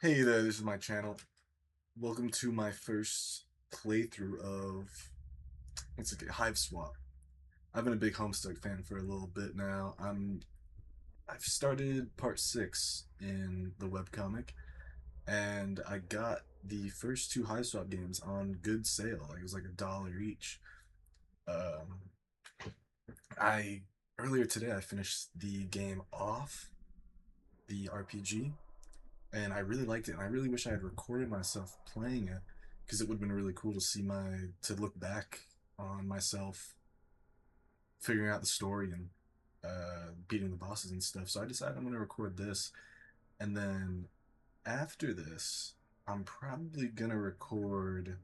Hey there, this is my channel. Welcome to my first playthrough of HIVESWAP. I've been a big Homestuck fan for a little bit now. I've started part 6 in the webcomic, and I got the first two HIVESWAP games on good sale. Like it was like $1 each. Um, I Earlier today I finished the game off, the RPG, and I really liked it. And I really wish I had recorded myself playing it because it would have been really cool to to look back on myself figuring out the story and beating the bosses and stuff. So I decided I'm going to record this, and then after this, I'm probably going to record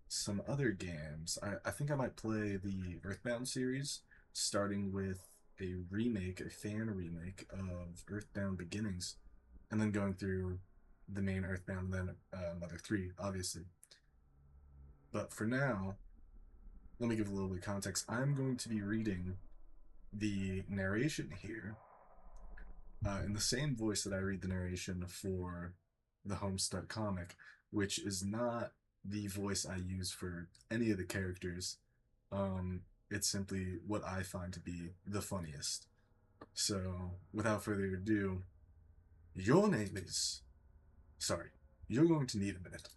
some other games. I think I might play the Earthbound series, starting with a fan remake of Earthbound Beginnings, and then going through the main Earthbound, and then another three, obviously. But for now, let me give a little bit of context. I'm going to be reading the narration here in the same voice that I read the narration for the Homestuck comic, which is not the voice I use for any of the characters. It's simply what I find to be the funniest. So, without further ado, your name is. Sorry, you're going to need a minute.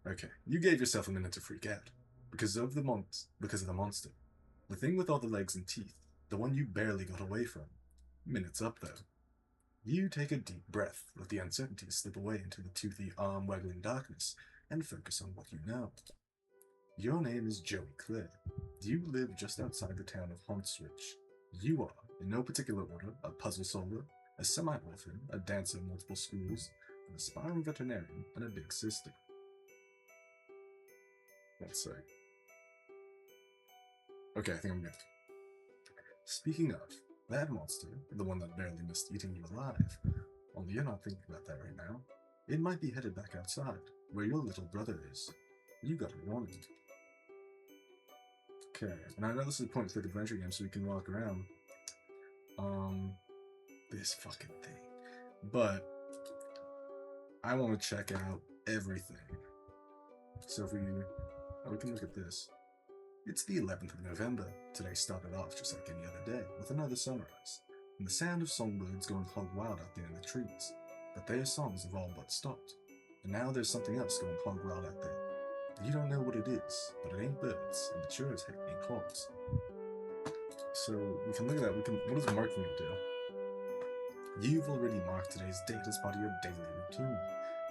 Okay, you gave yourself a minute to freak out because of the monster, the thing with all the legs and teeth, the one you barely got away from. Minute's up though. You take a deep breath, let the uncertainty slip away into the toothy, arm-waggling darkness, and focus on what you know. Your name is Joey Clare. You live just outside the town of Hauntswitch. You are, in no particular order, a puzzle solver, a semi-orphan, a dancer in multiple schools, an aspiring veterinarian, and a big sister. Let's see. Okay, I think I'm good. Speaking of, that monster, the one that barely missed eating you alive, only you're not thinking about that right now. It might be headed back outside, where your little brother is. You got a warning. Okay, and I know this is a point-and-click adventure game, so we can walk around. This fucking thing. But I want to check out everything. So if we can look at this. It's the 11th of November. Today started off just like any other day, with another sunrise, and the sound of songbirds going hog wild out there in the trees. But their songs have all but stopped, and now there's something else going hog wild out there. You don't know what it is, but it ain't birds, and it sure as heck ain't hogs. So we can look at that. What does marking do? You've already marked today's date as part of your daily routine.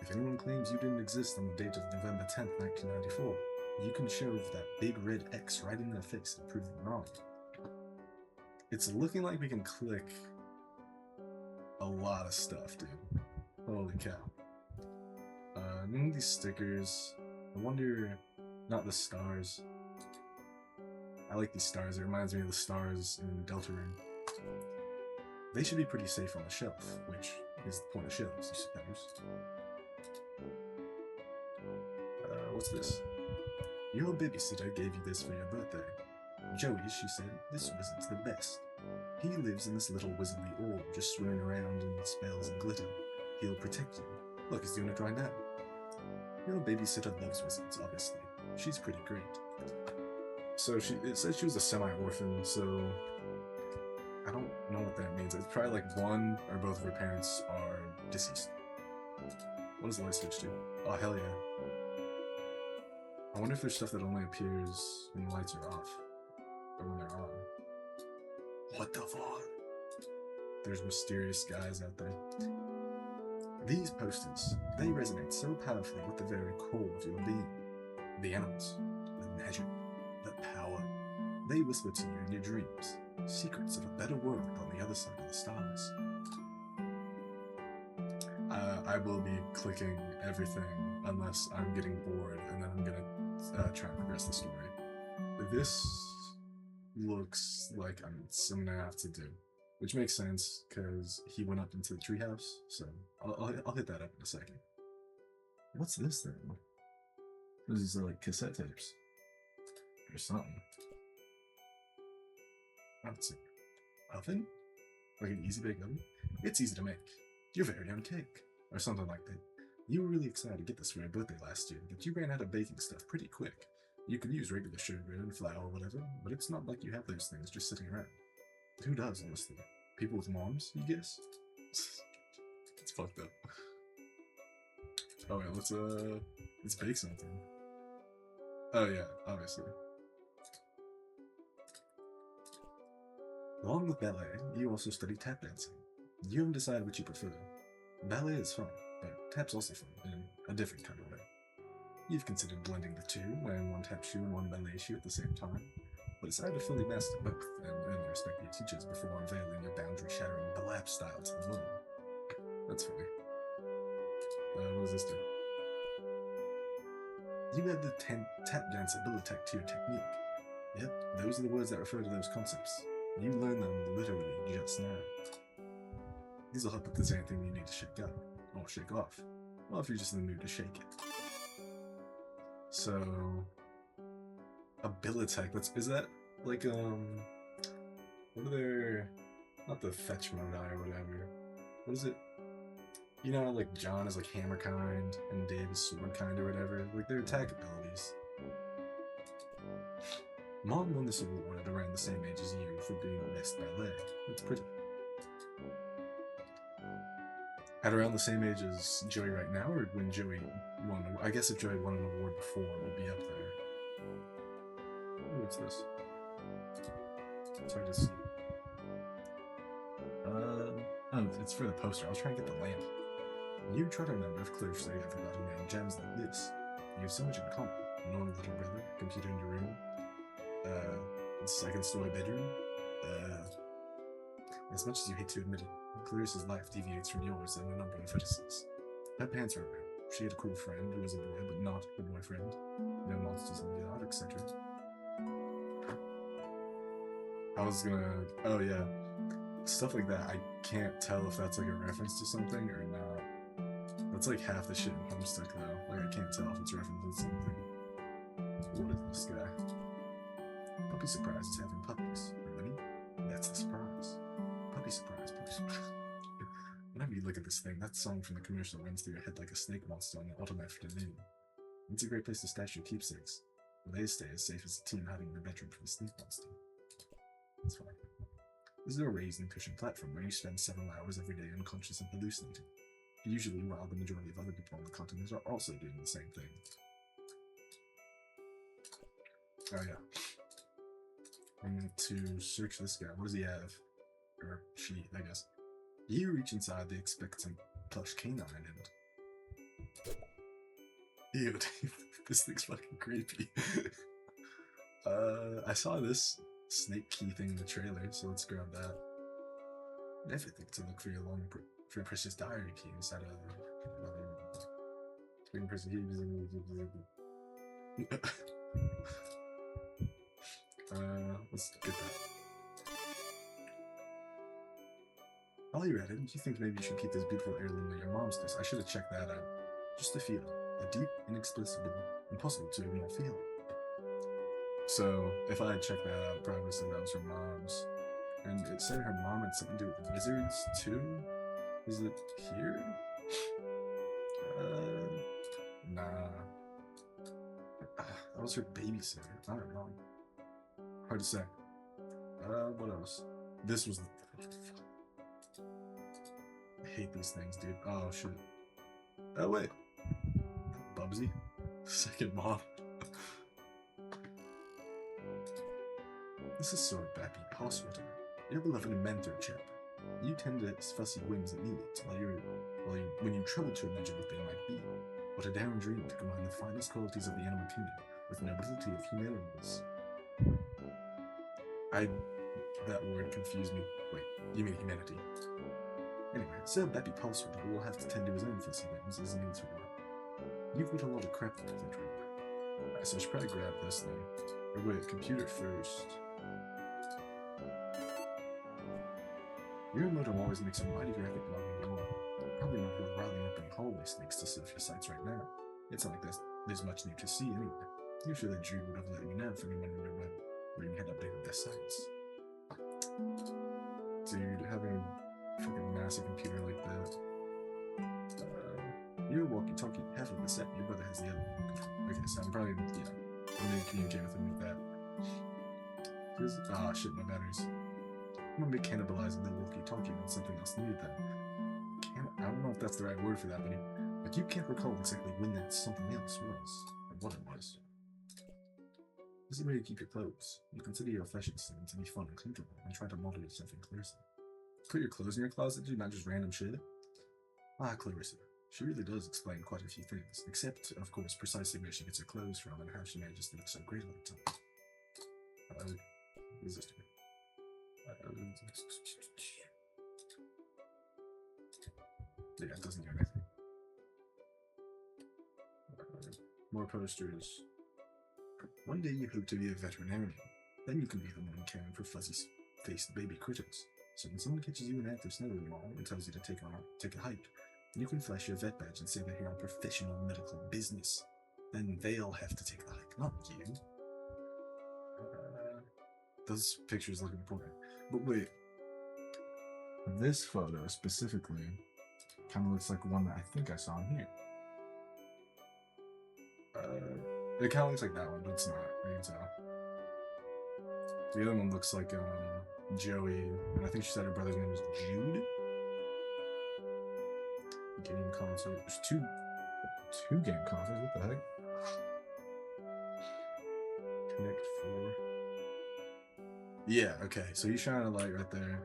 If anyone claims you didn't exist on the date of November 10th, 1994, you can shove that big red X right in their face and prove them wrong. It's looking like we can click a lot of stuff, dude. Holy cow. None of these stickers. I wonder, not the stars. I like these stars. It reminds me of the stars in Deltarune. They should be pretty safe on the shelf, which is the point of shelves, I suppose. What's this? Your babysitter gave you this for your birthday. Joey, she said, this wizard's the best. He lives in this little wizardly orb, just swimming around in spells and glitter. He'll protect you. Look, he's doing it right now. Your babysitter loves wizards, obviously. She's pretty great. So it says she was a semi-orphan, so I don't know what that means. It's probably like one or both of her parents are deceased. What does the light switch do? Oh, hell yeah. I wonder if there's stuff that only appears when the lights are off, or when they're on. What the fuck? There's mysterious guys out there. These posters, they resonate so powerfully with the very core of your being. The animals, the magic, the power. They whisper to you in your dreams, secrets of a better world on the other side of the stars. I will be clicking everything unless I'm getting bored, and then I'm gonna try and progress the story. This looks like I'm gonna have to do, which makes sense because he went up into the treehouse. So I'll hit that up in a second. What's this then? These are like cassette tapes or something. Let's see. Oven? Like an easy bake oven? It's easy to make. your very own cake, or something like that. You were really excited to get this for your birthday last year, but you ran out of baking stuff pretty quick. You could use regular sugar and flour or whatever, but it's not like you have those things just sitting around. Who does, honestly? People with moms, you guess? It's fucked up. Oh yeah, let's bake something. Oh yeah, obviously. Along with ballet, you also study tap dancing. You haven't decided what you prefer. Ballet is fun, but tap's also fun, in a different kind of way. You've considered blending the two, wearing one tap shoe and one ballet shoe at the same time, but decided to fully master both and earn the respect of your teachers before unveiling your boundary-shattering ballet style to the world. That's funny. What does this do? You add the tap dance ability to your technique. Yep, those are the words that refer to those concepts. You learned them literally just now. These will help if there's anything you need to shake up, or shake off, or if you're just in the mood to shake it. So, abilitech, is that like, what are their, not the fetch modi or whatever, what is it? You know, like John is like hammer kind, and Dave is sword kind or whatever, like their attack abilities. Mom won this award at around the same age as you for being best ballet. It's pretty. At around the same age as Joey right now, or when Joey won? I guess if Joey won an award before, it would be up there. Oh, what's this? It's hard to see. Oh, it's for the poster. I was trying to get the lamp. You try to remember if Clarissa ever got a name gems like this. You have so much in common. Knowing little brother, computer in your room, second story bedroom. As much as you hate to admit it, Clarissa's life deviates from yours in a number of vertices. Her parents were around. She had a cool friend who was a boy, but not a boyfriend. No monsters in the yard, etc. I was gonna... Oh yeah. Stuff like that, I can't tell if that's like a reference to something or not. That's like half the shit in Homestuck though. Like I can't tell if it's referencing something. What is this guy? Puppy surprise is having puppies. Really? That's the surprise. Puppy surprise, puppy surprise. Whenever you look at this thing, that song from the commercial runs through your head like a snake monster on the autumn afternoon. It's a great place to stash your keepsakes, where they stay as safe as a teen hiding in their bedroom from a snake monster. That's fine. This is a raised and cushioned platform where you spend several hours every day unconscious and hallucinating, usually while the majority of other people on the continent are also doing the same thing. Oh yeah. I'm going to search this guy. What does he have? Or she, I guess. You reach inside the expectant plush canine and... Ew, this thing's fucking creepy. I saw this snake key thing in the trailer, so let's grab that. Everything to look for your for your precious diary key inside a precious let's get that. While you're at it, you think maybe you should keep this beautiful heirloom that your mom's does. I should have checked that out. Just a feeling. A deep, inexplicable, impossible to ignore feeling. So, if I had checked that out, I probably would have said that was her mom's. And it said her mom had something to do with wizards, too? Is it here? Nah. That was her babysitter. I don't know. Hard to say. What else? This was the... I hate these things, dude. Oh, shit. Oh, wait. Bubsy? Second mom. This is Sword Bappy Passwater, your beloved mentor chap. You tend to his fussy whims and needs when you trouble to imagine what they might be. What a daring dream to combine the finest qualities of the animal kingdom with nobility of humanities. That word confused me. Wait, you mean humanity? Anyway, Sir Bappy Passwater will have to tend to his own fussy whims as needs for work. You've got a lot of crap to think through. So I should probably grab this thing. Or wait, computer first. Your modem always makes a mighty racket logging you on. Probably not worth riling up any hallway snakes to surf your sites right now. It's not like there's much new to see anyway. Usually the Drew would have let you know if anyone in your web ring had updated their sites. Dude, having a fucking massive computer like that. the set. Your brother has the other one. Okay, so I'm probably, I'm gonna communicate with him with that. Ah, shit, my batteries. I'm gonna be cannibalizing the walkie-talkie when something else needed them. I don't know if that's the right word for that, but you can't recall exactly when that something else was, or what it was. This is where you keep your clothes. You consider your fashion sense to be fun and comfortable, and try to model yourself in Clarissa. Put your clothes in your closet, dude, not just random shit. Ah, Clarissa. She really does explain quite a few things, except, of course, precisely where she gets her clothes from and how she manages to look so great all the time. What is this? Yeah, it doesn't do anything. More posters. One day you hope to be a veterinarian. Then you can be the one caring for fuzzy-faced baby critters. So when someone catches you in active snow in the mall and tells you to take a hike, you can flash your vet badge and say that you're on professional medical business. Then they'll have to take the hike, not you. Those pictures look important. But wait. This photo specifically kind of looks like one that I think I saw in here. It kind of looks like that one, but it's not. I can tell. The other one looks like Joey, and I think she said her brother's name was Jude. Game concert. There's two game concerts. What the heck? Connect 4. Yeah. Okay. So he's shining a light right there.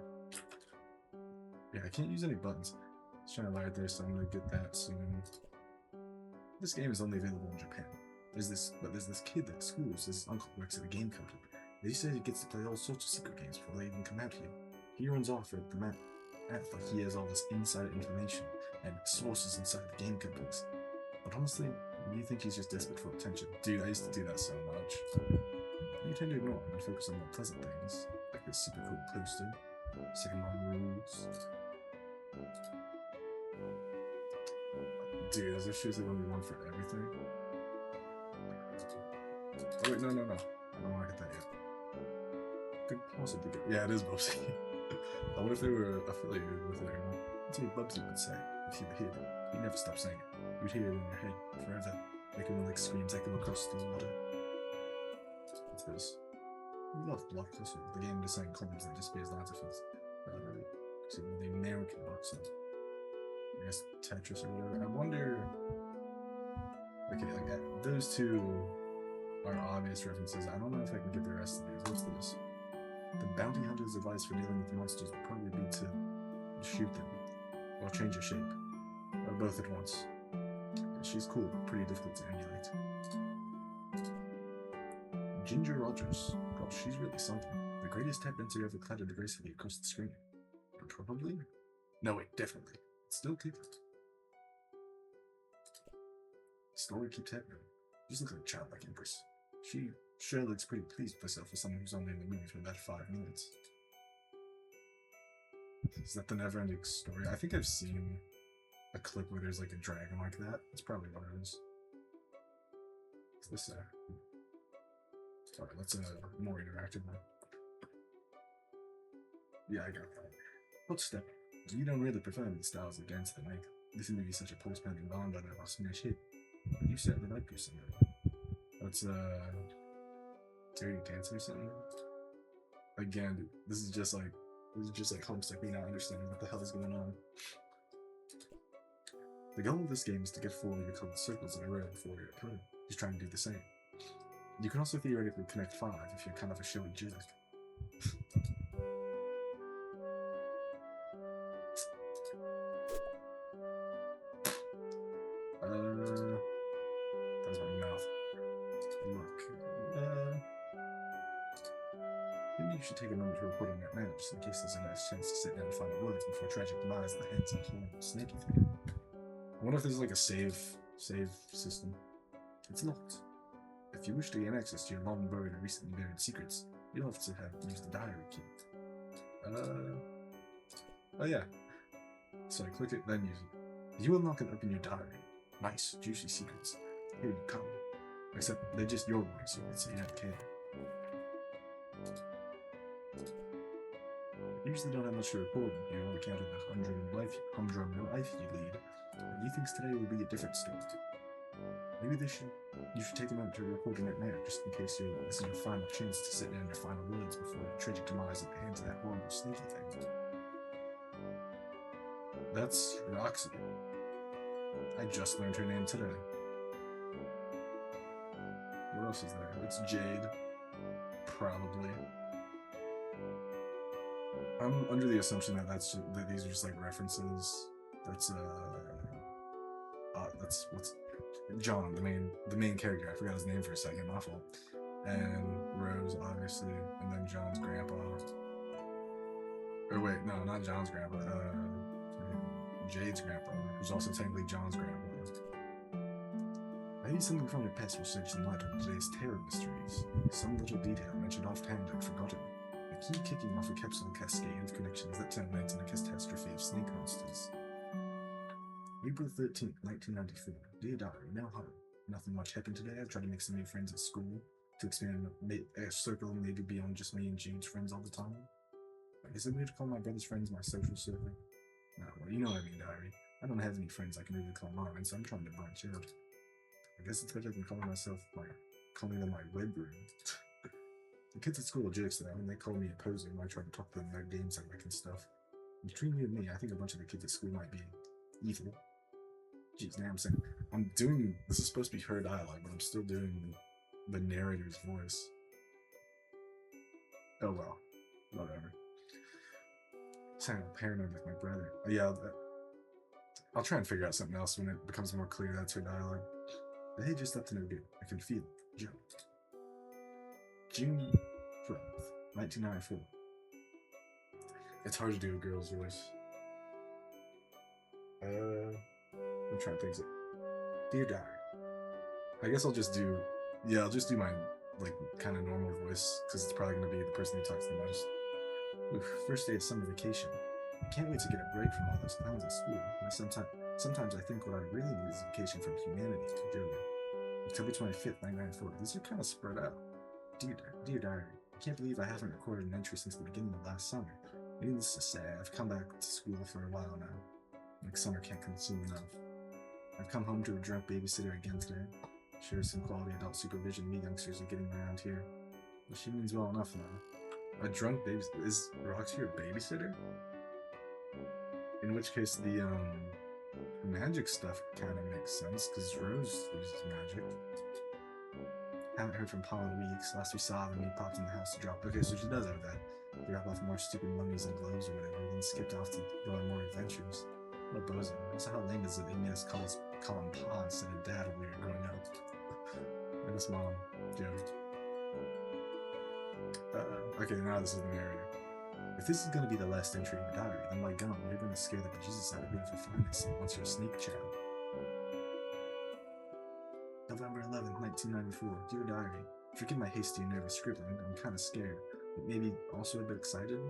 Yeah, I can't use any buttons. It's shining a light right there, so I'm gonna get that soon. This game is only available in Japan. There's this kid at school says his uncle works at a game company. He says he gets to play all sorts of secret games before they even come out here. He runs off at the map like he has all this insider information and sources inside the game companies. But honestly, you think he's just desperate for attention. Dude, I used to do that so much. You tend to ignore him and focus on more pleasant things, like this super cool poster, second on rules. Dude, is there seriously only one for everything? Oh wait, no. I don't want to get that yet. Could possibly get. Yeah, it is Bubsy. I wonder if they were affiliated with it or not. That's what Bubsy would say if you were here. He'd never stop saying it. You'd hear it in your head forever, like when like screams echo across the water. What's this? We love Block Puzzle, the game of saying comments that disappears the artifice. See the American box set. I guess Tetris or whatever. I wonder. Okay, like those two are obvious references. I don't know if I can get the rest of these. What's this? The bounty hunter's advice for dealing with monsters would probably be to shoot them or change your shape, or both at once. Yeah, she's cool, but pretty difficult to emulate. Ginger Rogers. Gosh, she's really something. The greatest tap dancer ever clattered gracefully across the screen. Probably? No, wait, definitely. Still keep it. Story keeps happening. You just look like a childlike empress. She sure looks pretty pleased with herself for someone who's only in the movie for about 5 minutes. Is that the never-ending story? I think I've seen a clip where there's like a dragon like that. That's probably what it is. What's this? Alright, let's more interactive one. Yeah, I got that. Footstep. You don't really prefer the styles of dance they make. This movie is such a post-pandemic bond on a smash hit. But you certainly like your singer. That's Dirty Dancing or something. Again, dude, this is just like Homestuck me not understanding what the hell is going on. The goal of this game is to get 4 of your colored circles in a row before your opponent. He's trying to do the same. You can also theoretically connect 5 if you're kind of a showy jerk. That was my mouth. Look. Maybe you should take a moment to report on that now, just in case there's a last chance to sit down and find the words before tragic demise at the hands of a horrible snaky thing. I wonder if there's like a save system. It's locked. If you wish to gain access to your long buried and recently buried secrets, you'll have to use the diary key. Oh yeah. So click it, then use it. You unlock and open your diary. Nice, juicy secrets. Here you come. Except they're just your words, so you don't care. You usually don't have much to report here on account of the humdrum life you lead, but you think today will be a different story. Maybe you should take a moment to record your nightmare, just in case this is your final chance to sit down your final words before your tragic demise at the hands of that horrible sneaky thing. That's Roxy. I just learned her name today. What else is there? It's Jade. Probably. I'm under the assumption that that these are just like references. That's what's John, the main character. I forgot his name for a second. My fault. And Rose, obviously, and then John's grandpa. Or wait, no, not John's grandpa. Jade's grandpa, who's also technically John's grandpa. Maybe something from your past will shed some light on today's terror mysteries. Some little detail mentioned offhand and forgotten. A key kicking off a capsule cascade of connections that terminates in a catastrophe of snake monsters. April 13th, 1994. Dear Diary, no home. Nothing much happened today. I tried to make some new friends at school to expand a circle maybe beyond just me and Jade's friends all the time. Is it weird to call my brother's friends my social circle? No, well, you know what I mean, Diary. I don't have any friends I can really call mine, so I'm trying to branch out. I guess it's better than calling them my web room. The kids at school are jerks though, and they call me a poser when I try to talk to them about games I like and stuff. Between you and me, I think a bunch of the kids at school might be evil. Jeez, now I'm saying this is supposed to be her dialogue, but I'm still doing the narrator's voice. Oh well, whatever. Sound paranoid with my brother. Oh, yeah, I'll try and figure out something else when it becomes more clear that's her dialogue. But hey, just up to no good. I can feel it. Joe. June 12th, 1994. It's hard to do a girl's voice. I'm trying to think of it. Dear Diary. I guess I'll just do my, like, kind of normal voice, because it's probably going to be the person who talks the most. Oof, first day of summer vacation. I can't wait to get a break from all those clowns at school. Sometimes I think what I really need is a vacation from humanity. Joey. October 25th, 1994. These are kind of spread out. Dear Diary, I can't believe I haven't recorded an entry since the beginning of last summer. Needless to say, I've come back to school for a while now. Like summer can't consume enough. I've come home to a drunk babysitter again today. Sure, some quality adult supervision we youngsters are getting around here. But she means well enough now. A drunk babysitter? Is Roxy your babysitter? In which case the magic stuff kind of makes sense, because Rose uses magic. Haven't heard from Paul in weeks. Last we saw them, he popped in the house to drop. Okay, so she does have that. Drop off more stupid mummies and gloves or whatever, and then skipped off to go on more adventures. What a bozo. Also, how lame is it they made us call him Pa instead of Dad when we were growing up? And his mom, joke. Okay, now this is the narrator. If this is going to be the last entry in your diary, then by gum, you're going to scare the bejesus out of me if you find this once you're a sneak child. November 11th, 1994. Dear Diary, forgive my hasty and nervous scribbling. I'm kind of scared, but maybe also a bit excited.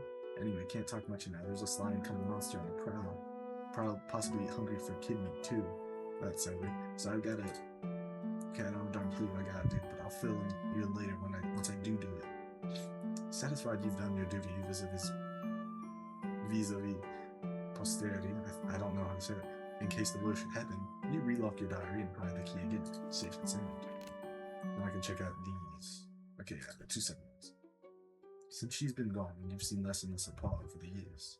Anyway, can't talk much now. There's a slime coming monster on the prowl. Possibly hungry for kid meat too. That's over. So I've got to. Okay, I don't darn clue what I gotta do, but I'll fill in you later once I do it. Satisfied you've done your duty vis-a-vis posterity. I don't know how to say it. In case the worst should happen, you relock your diary and hide the key again. Safe and sound. Then I can check out these. Okay, yeah, they're 2 seconds. Since she's been gone, you've seen less and less of Paul over the years.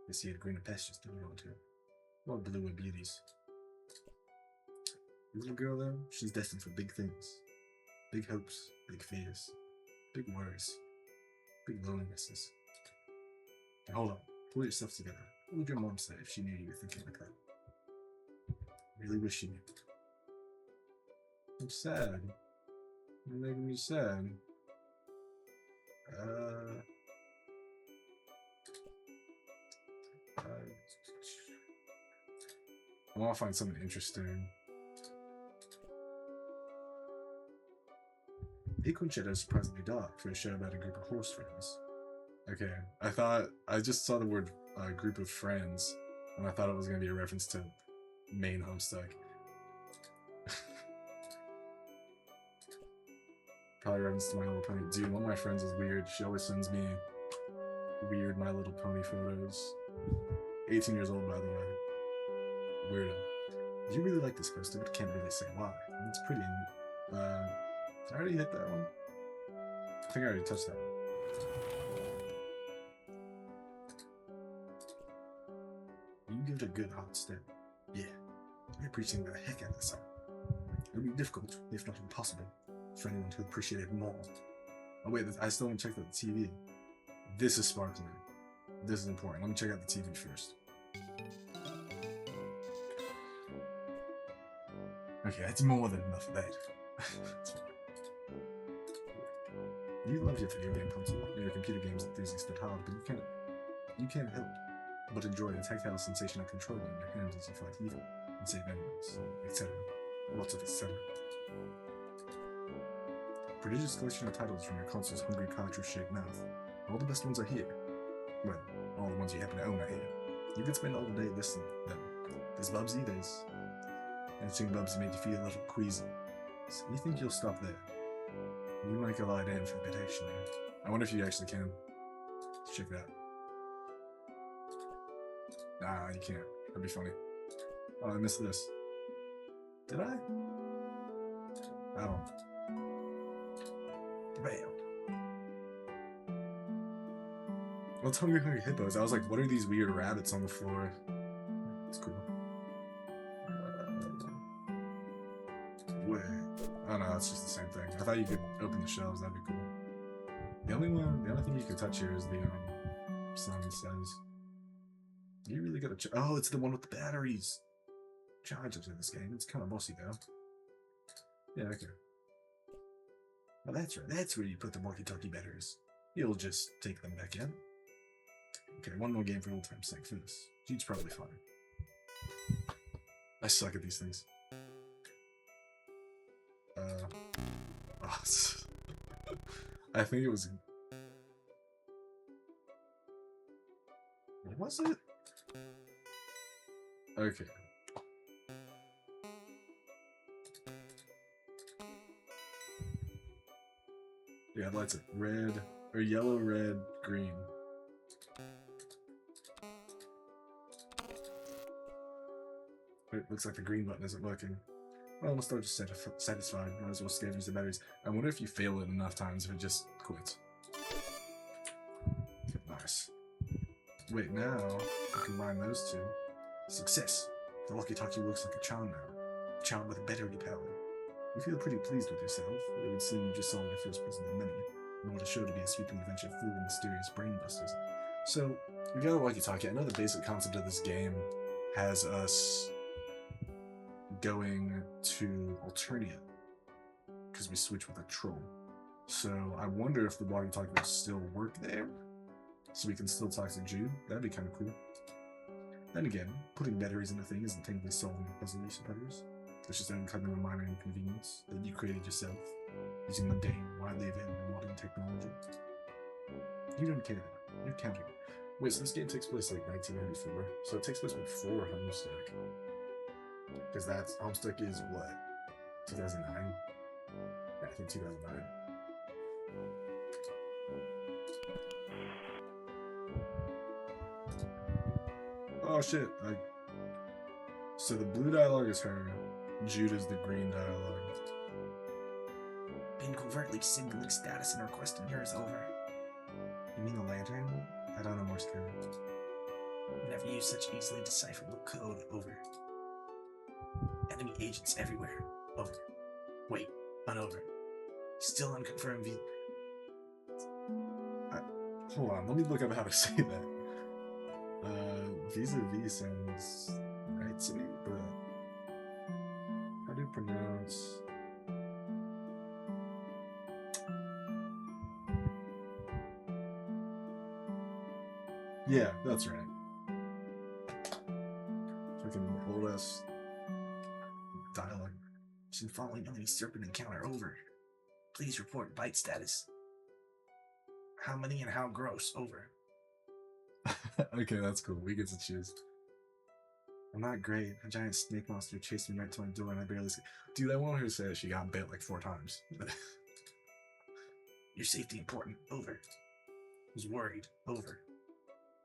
Guess he had greener pastures to move on to. More bluer beauties. The little girl, though, she's destined for big things. Big hopes, big fears, big worries, big lonelinesses. Now hold on, pull yourself together. What would your mom say if she knew you were thinking like that? Really wish she knew. I'm sad. You're making me sad. I want to find something interesting. Acorn Shadow is surprisingly dark for a show about a group of horse friends. Okay, I just saw the word group of friends, and I thought it was going to be a reference to main Homestuck. Probably reference to My Little Pony. Dude, one of my friends is weird. She always sends me weird My Little Pony photos. 18 years old, by the way. Weirdo. You really like this poster, but can't really say why. It's pretty. Did I already hit that one? I think I already touched that one. You give it a good hot step. Yeah, I appreciate the heck out of this song. It would be difficult, if not impossible, for anyone to appreciate it more. Oh wait, I still haven't checked out the TV. This is sparkling. This is important. Let me check out the TV first. Okay, that's more than enough of that. You love your video game console, your computer games enthusiast at heart, but you can't help but enjoy the tactile sensation of controlling your hands as you fight evil and save enemies, etc. Lots of etc. Prodigious collection of titles from your console's hungry cartridge-shaped mouth. All the best ones are here. Well, all the ones you happen to own are here. You could spend all the day listening, then. There's Bubsy, there's... Anything Bubsy made you feel a little queasy. So you think you'll stop there? You might go lie down for a bit, actually. I wonder if you actually can. Let's check it out. Nah, you can't. That'd be funny. Oh, I missed this. Did I? I don't. Bam. What's Hungry Hungry Hippos? I was like, what are these weird rabbits on the floor? It's cool. Wait. Oh no, it's just the same thing. I thought you could open the shelves, that'd be cool. The only thing you can touch here is the sign that says. You really gotta oh, it's the one with the batteries. Charges in this game. It's kind of bossy though. Yeah, okay. Oh, that's right. That's where you put the walkie-talkie batteries. You'll just take them back in. Okay, one more game for old time's sake for this. Jude's probably fine. I suck at these things. I think it was... What was it? Okay. Yeah, lights it. Red, or yellow, red, green. Wait, looks like the green button isn't working. Well, I'm still just satisfied. Might as well scavenge the batteries. I wonder if you fail it enough times if it just quits. Nice. Wait, now I combine those two. Success! The walkie-talkie works like a charm now. A charm with battery power. You feel pretty pleased with yourself. It would seem you just solved your first puzzle of many, and what is sure to be a sweeping adventure full of mysterious brainbusters. So, we got a walkie-talkie. I know the basic concept of this game has us going to Alternia, because we switch with a troll. So, I wonder if the walkie-talkie will still work there, so we can still talk to Jude. That'd be kind of cool. Then again, putting batteries in a thing isn't technically solving the puzzle, you suppose. It's just uncovering a minor inconvenience that you created yourself, using mundane, widely available modern technology. You don't care though. You're counting. Wait, so this game takes place like 1994, so it takes place before Homestuck. Because that's Homestuck is what? 2009? Yeah, I think 2009. Oh shit! So the blue dialogue is her. Jude is the green dialogue. Been covertly signaling status and requesting here is over. You mean the lantern? I don't know Morse code. Never used such easily decipherable code. Over. Enemy agents everywhere. Over. Wait, over. Still unconfirmed. Hold on, let me look up how to say that. Vis-a-vis sounds right to me, but how do you pronounce? Yeah, that's right. Fucking old ass dialogue. Been following enemy serpent encounter. Over. Please report bite status. How many and how gross. Over. Okay, that's cool. We get to choose. I'm not great. A giant snake monster chased me right to my door and I barely escaped. Dude, I want her to say that she got bit like 4 times. Your safety important. Over. Was worried. Over.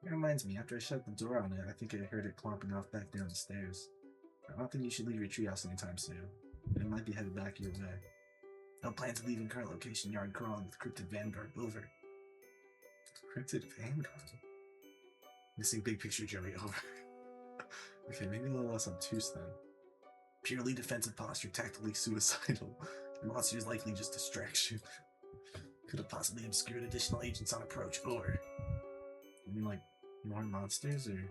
It reminds me, after I shut the door on it, I think I heard it clomping off back down the stairs. I don't think you should leave your treehouse anytime soon. It might be headed back your way. No plan to leave in current location, yard crawling with cryptid vanguard, over. Cryptid vanguard? Missing big picture, Joey, over. Okay, maybe a little less obtuse then. Purely defensive posture, tactically suicidal. The monster is likely just distraction. Could have possibly obscured additional agents on approach, over. You mean like more monsters, or?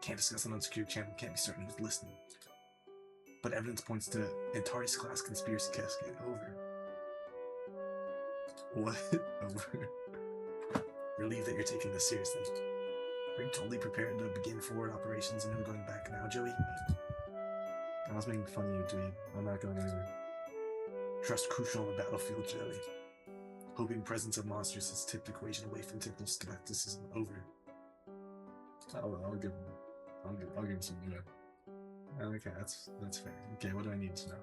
Can't discuss an unsecured channel, can't be certain who's listening. But evidence points to Antares class conspiracy cascade, over. What? Over. Relieved that you're taking this seriously. Are you totally prepared to begin forward operations and no going back now, Joey? I was making fun of you, dweeb. I'm not going anywhere. Trust crucial on the battlefield, Joey. Hoping presence of monsters has tipped the equation away from typical skepticism, over. I'll give him some new. Okay, that's fair. Okay, what do I need to know?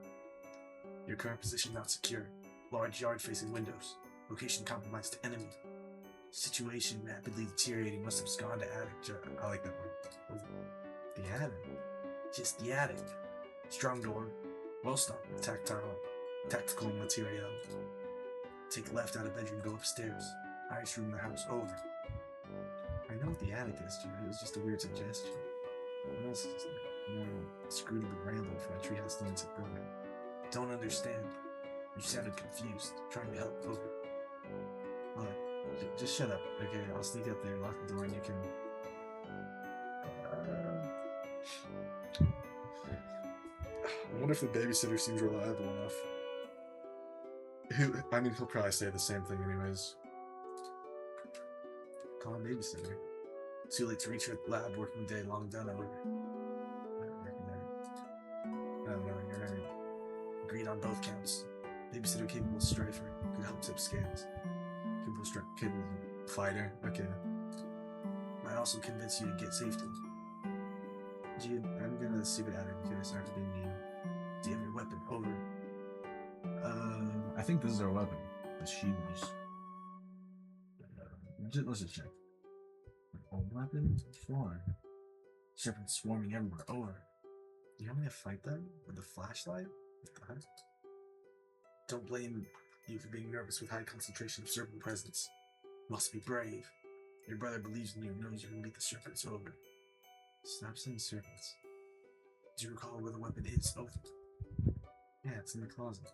Your current position not secure. Large yard facing windows. Location compromised to enemy. Situation rapidly deteriorating. Must have gone to attic. I like that one. The attic. Just the attic. Strong door. Well stocked with tactical material. Take a left out of bedroom. Go upstairs. Highest room in the house. Over. I know what the attic is, dude. It was just a weird suggestion. What else is there? More scrutable ramble for my treehouse needs of brother. Don't understand. You sounded confused. Trying to help, over. Look, just shut up, okay? I'll sneak up there, lock the door, and you can... I wonder if the babysitter seems reliable enough. He'll probably say the same thing anyways. Call a babysitter. Too late to reach your lab, working day long done, over. I don't know, you're right. Agreed on both counts. Babysitter capable strifer. Could help tip scales. Capable Fighter, okay. Might also convince you to get safety. Dude, I'm gonna see what attic in case after being mean. Do you have your weapon, over? I think this is our weapon. The shears. Let's just check. Old weapon? 4. Serpents swarming everywhere, over. You want me to fight them? With a flashlight? What the heck? Don't blame you for being nervous with high concentration of serpent presence. Must be brave. Your brother believes in you and knows you can beat the serpents, over. Stop saying serpents. Do you recall where the weapon is, over? Yeah, it's in the closet.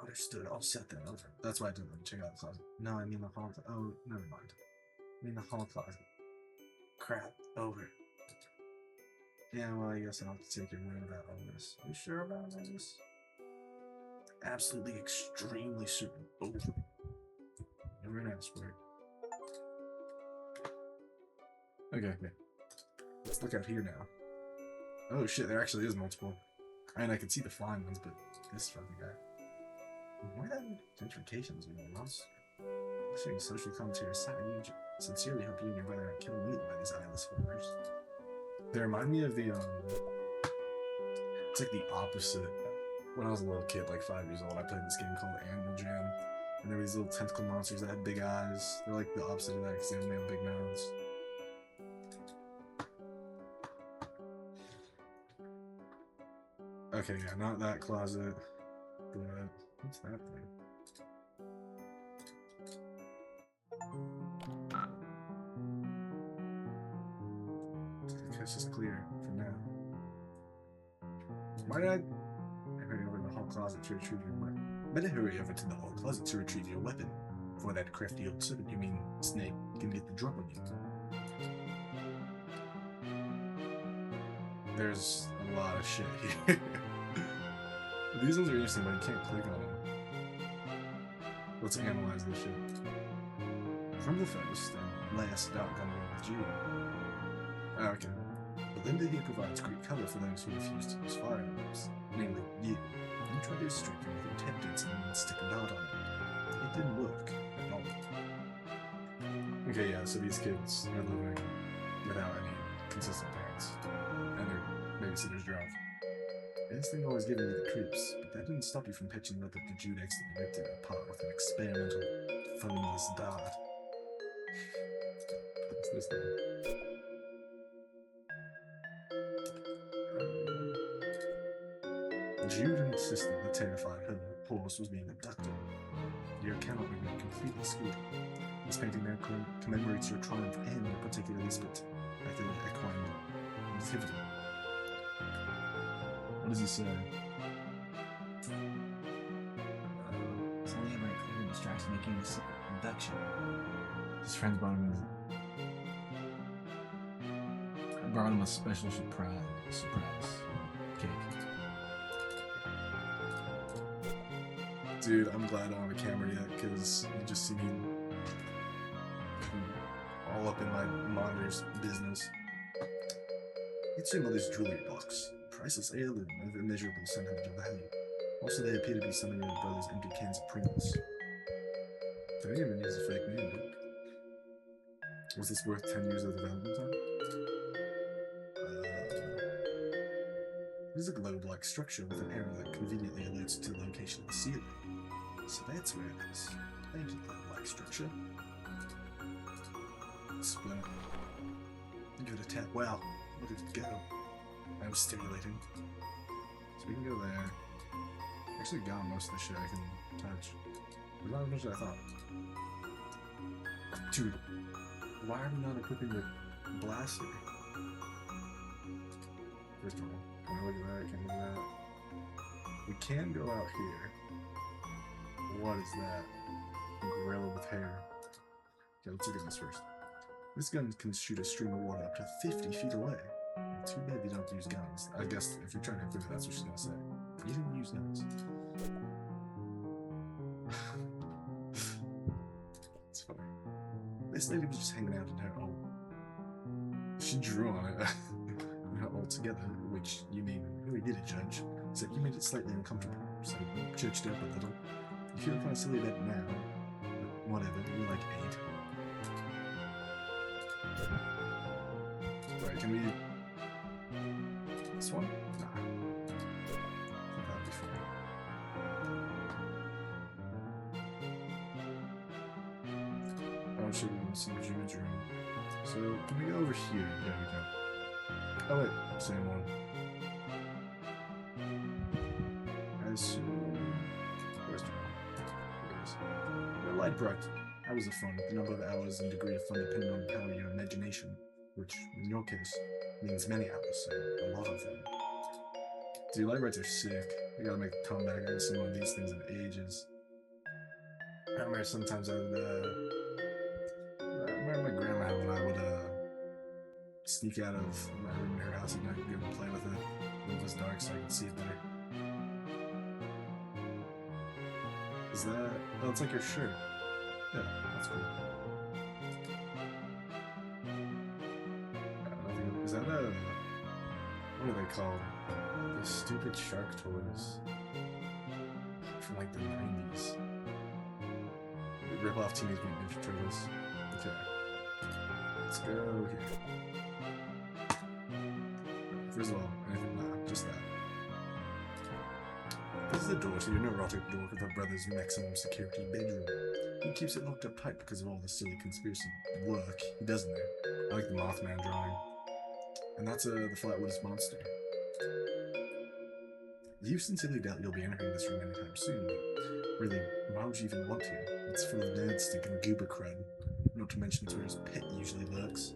Understood, all set then, over. That's why I didn't let me check out the closet. No, I mean the hall. Oh, never mind. I mean the hall closet. Crap, over. Yeah, well, I guess I'll have to take your word about all this. You sure about this? Absolutely, extremely certain, over. Never an ass word. Okay. Let's look out here now. Oh shit, there actually is multiple. I mean, I can see the flying ones, but this fucking guy. Why that gentrifications are going on? Sharing social commentary aside, we sincerely hope you and your brother aren't killed immediately by these eyeless horrors. They remind me of the, it's like the opposite. When I was a little kid, like 5 years old, I played this game called Animal Jam. And there were these little tentacle monsters that had big eyes. They're like the opposite of that because they only have big mouths. Okay, yeah, not that closet. But what's that thing? The coast is clear for now. Why did I hurry over to the hall closet to retrieve your weapon? Better hurry over to the hall closet to retrieve your weapon. For that crafty old serpent, you mean snake, can get the drop on you. There's a lot of shit here. These ones are interesting, but you can't click on them. Let's analyze this shit. From the first, last dark unrolled with Jude. Okay. Belinda here provides great cover for those who refuse to use firearms. Namely, you. You tried to strike her with intelligence and then stick a dart on it. It didn't work at all. Okay, yeah, so these kids are living without any consistent parents. And their babysitter's drunk. This thing always gave me the creeps, but that didn't stop you from pitching up that the Jude accidentally ripped it apart with an experimental, phoneless dart. What's this thing? Jude insisted the terrified horse was being abducted. Your cannot remain completely screwed. This painting now commemorates your triumph and a particularly spectacular equine nativity. What does he say? It's only ever clear distraction making the secret abduction. His friends brought him a special surprise cake. Dude, I'm glad I don't have a camera yet, because you just see me all up in my monitor's business. It's your mother's jewelry box, priceless heirloom of immeasurable sentimental value. Also, they appear to be some of your brother's empty cans of Pringles. They didn't even use a fake name, dude. Was this worth 10 years of development time? It is a globe-like structure with an arrow that conveniently alerts to the location of the ceiling. So that's where it is. Thank you, globe-like structure. Spin it. Good attack. Wow, look at it go. That was stimulating. So we can go there. Actually got most of the shit I can touch. But not as much as I thought. Dude, why are we not equipping the blaster? First of all, can I look at that? Can I look at that? We can go out here. What is that? A gorilla with hair. Okay, let's look at this first. This gun can shoot a stream of water up to 50 feet away. And too bad you don't use guns. I guess if you're trying to improve it, that's what she's gonna say. You didn't use guns. It's funny. This lady was just hanging out in her old. She drew on it. Altogether, which you mean, who did it, Judge? Said you made it slightly uncomfortable, so you churched up a little. You feel kind of silly about it now, but whatever, you're like 8. Right, can we... This one? Nah. That'd be fine. Oh, should we see Jude's room? So, can we go over here? There we go. Oh wait, same one. I assume... Where's the light bright. Hours of fun. The number of hours and degree of fun depending on the power of your imagination, which, in your case, means many hours, so a lot of them. Dude, light brights are sick. We gotta make a comeback. I haven't seen one of these things in ages. I remember sometimes I would, I remember my grandma when I would, sneak out of my room in her house at night and go and play with it when it was dark so I could see it better. Is that... Oh, it's like your shirt. Yeah, that's cool. Is that a... What are they called? The stupid shark toys. From like the 90s. They rip off Teenage Mutant Ninja Turtles. Okay. Let's go here. First of all, anything, nah, just that. This is the door to your neurotic door to the brother's maximum security bedroom. He keeps it locked up tight because of all the silly conspiracy work he does in there. I like the Mothman drawing. And that's the Flatwoods monster. You sincerely doubt you'll be entering this room anytime soon, but really, why would you even want to? It's full of nerd stink and goober crud. Not to mention it's where his pet usually lurks.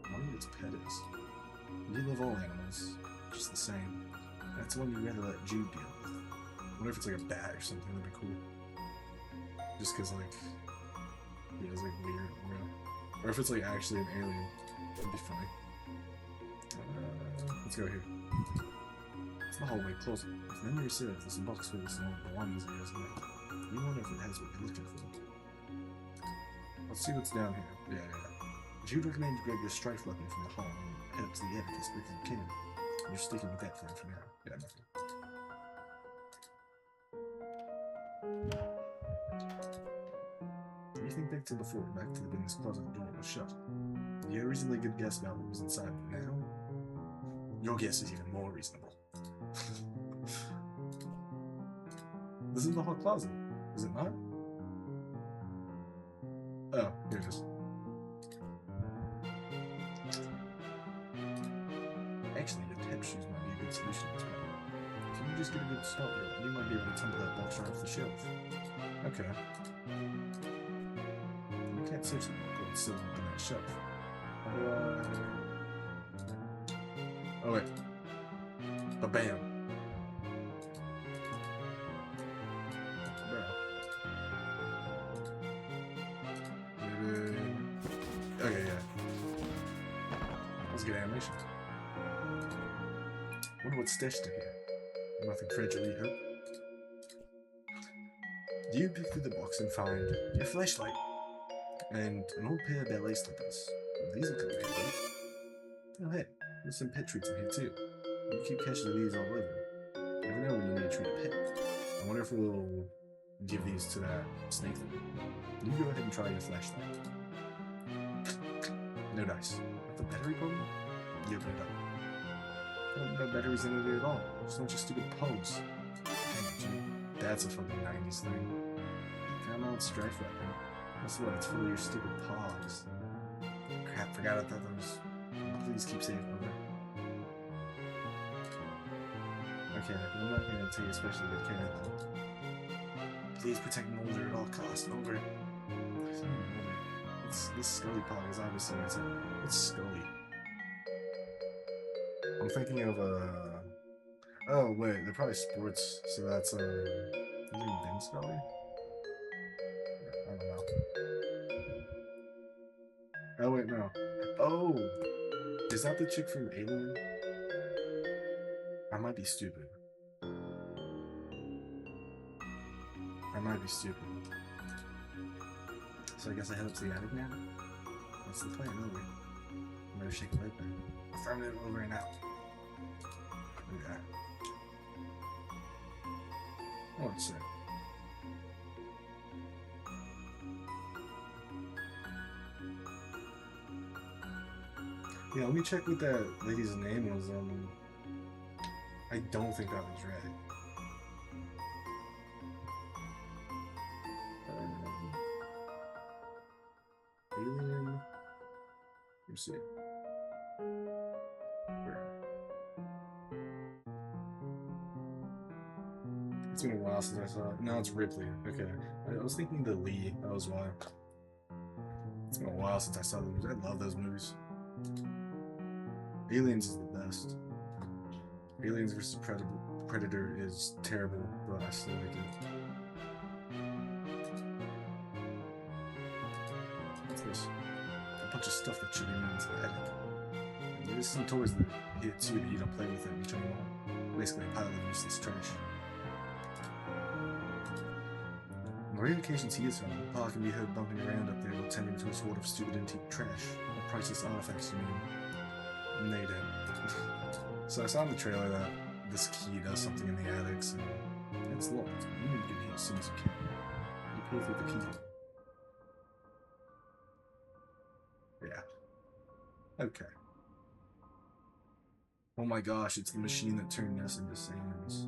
I wonder what its pet is. You love all animals, just the same. That's the one you'd rather let Jude deal with. I wonder if it's like a bat or something, that'd be cool. Just cause like, yeah, it's like weird, or if it's like actually an alien, that'd be funny. Let's go here. It's the hallway closet. If memory serves, there's a box full of small belongings he doesn't know. You wonder if it has what you're looking for. Let's see what's down here. Yeah. Jude recommends you grab your strife weapon from the hall and head up to the attic as quick as you can. You're sticking with that plan for now. Yeah, nothing. You think back to before, back to the women's closet door was shut. You had a reasonably good guess about what was inside, but now, your guess is even more reasonable. This is the hall closet, is it not? Oh, here it is. Actually, your tap shoes might be a good solution to this problem. If you you just get a good start, you might be able to tumble that box right off the shelf. Okay. You can't search the book while it's still up on that shelf. How do I... Oh, wait. Ba-bam. Bro. Okay, yeah. That was good animation. Wonder what's stashed in here. Nothing fragile, you hope. You pick through the box and find your flashlight and an old pair of ballet slippers. These look like good. Oh hey, there's some pet treats in here too. You keep catching these all over. You never know when you need to treat a pet. I wonder if we'll give these to that snake thing. You go ahead and try your flashlight. No dice. Have the battery problem? You open it up. No batteries in it at all. It's not just stupid pose. That's a fucking 90s thing. Found out strife weapon. That's what, it's full of your stupid paws. Crap, forgot I thought those. Please keep safe, over. Okay, I'm not gonna take especially good care of them. Please protect Mulder at all costs, over. This Scully paw is obviously it's Scully. I'm thinking of oh wait, they're probably sports, so that's is it Ben Scully? I don't know. Oh wait, no. Oh, is that the chick from Alien? I might be stupid. So I guess I head up to the attic now? What's the plan, over? Better shake a leg there. Affirmative, over and out. Yeah. One sec. Yeah, let me check what that lady's name was. I don't think that was right. Alien. Let me see. Where? It's been a while since I saw it. No, it's Ripley. Okay. I was thinking the Lee. That was why. It's been a while since I saw those movies. I love those movies. Aliens is the best. Aliens vs. Predator is terrible, but I still like it. What's this? A bunch of stuff that should be moved into the attic. There's some toys that hit too that you don't play with much anymore. Basically a pile of useless trash. On rare occasions he is home, Pa can be heard bumping around up there while tending to his hoard of stupid antique trash. Or priceless artifacts, you mean? No, you don't. So I saw in the trailer that this key does something in the attic, so it's locked. You need to get here as soon as you can. You pay through the key. Yeah. Okay. Oh my gosh, it's the machine that turned us into Saiyans.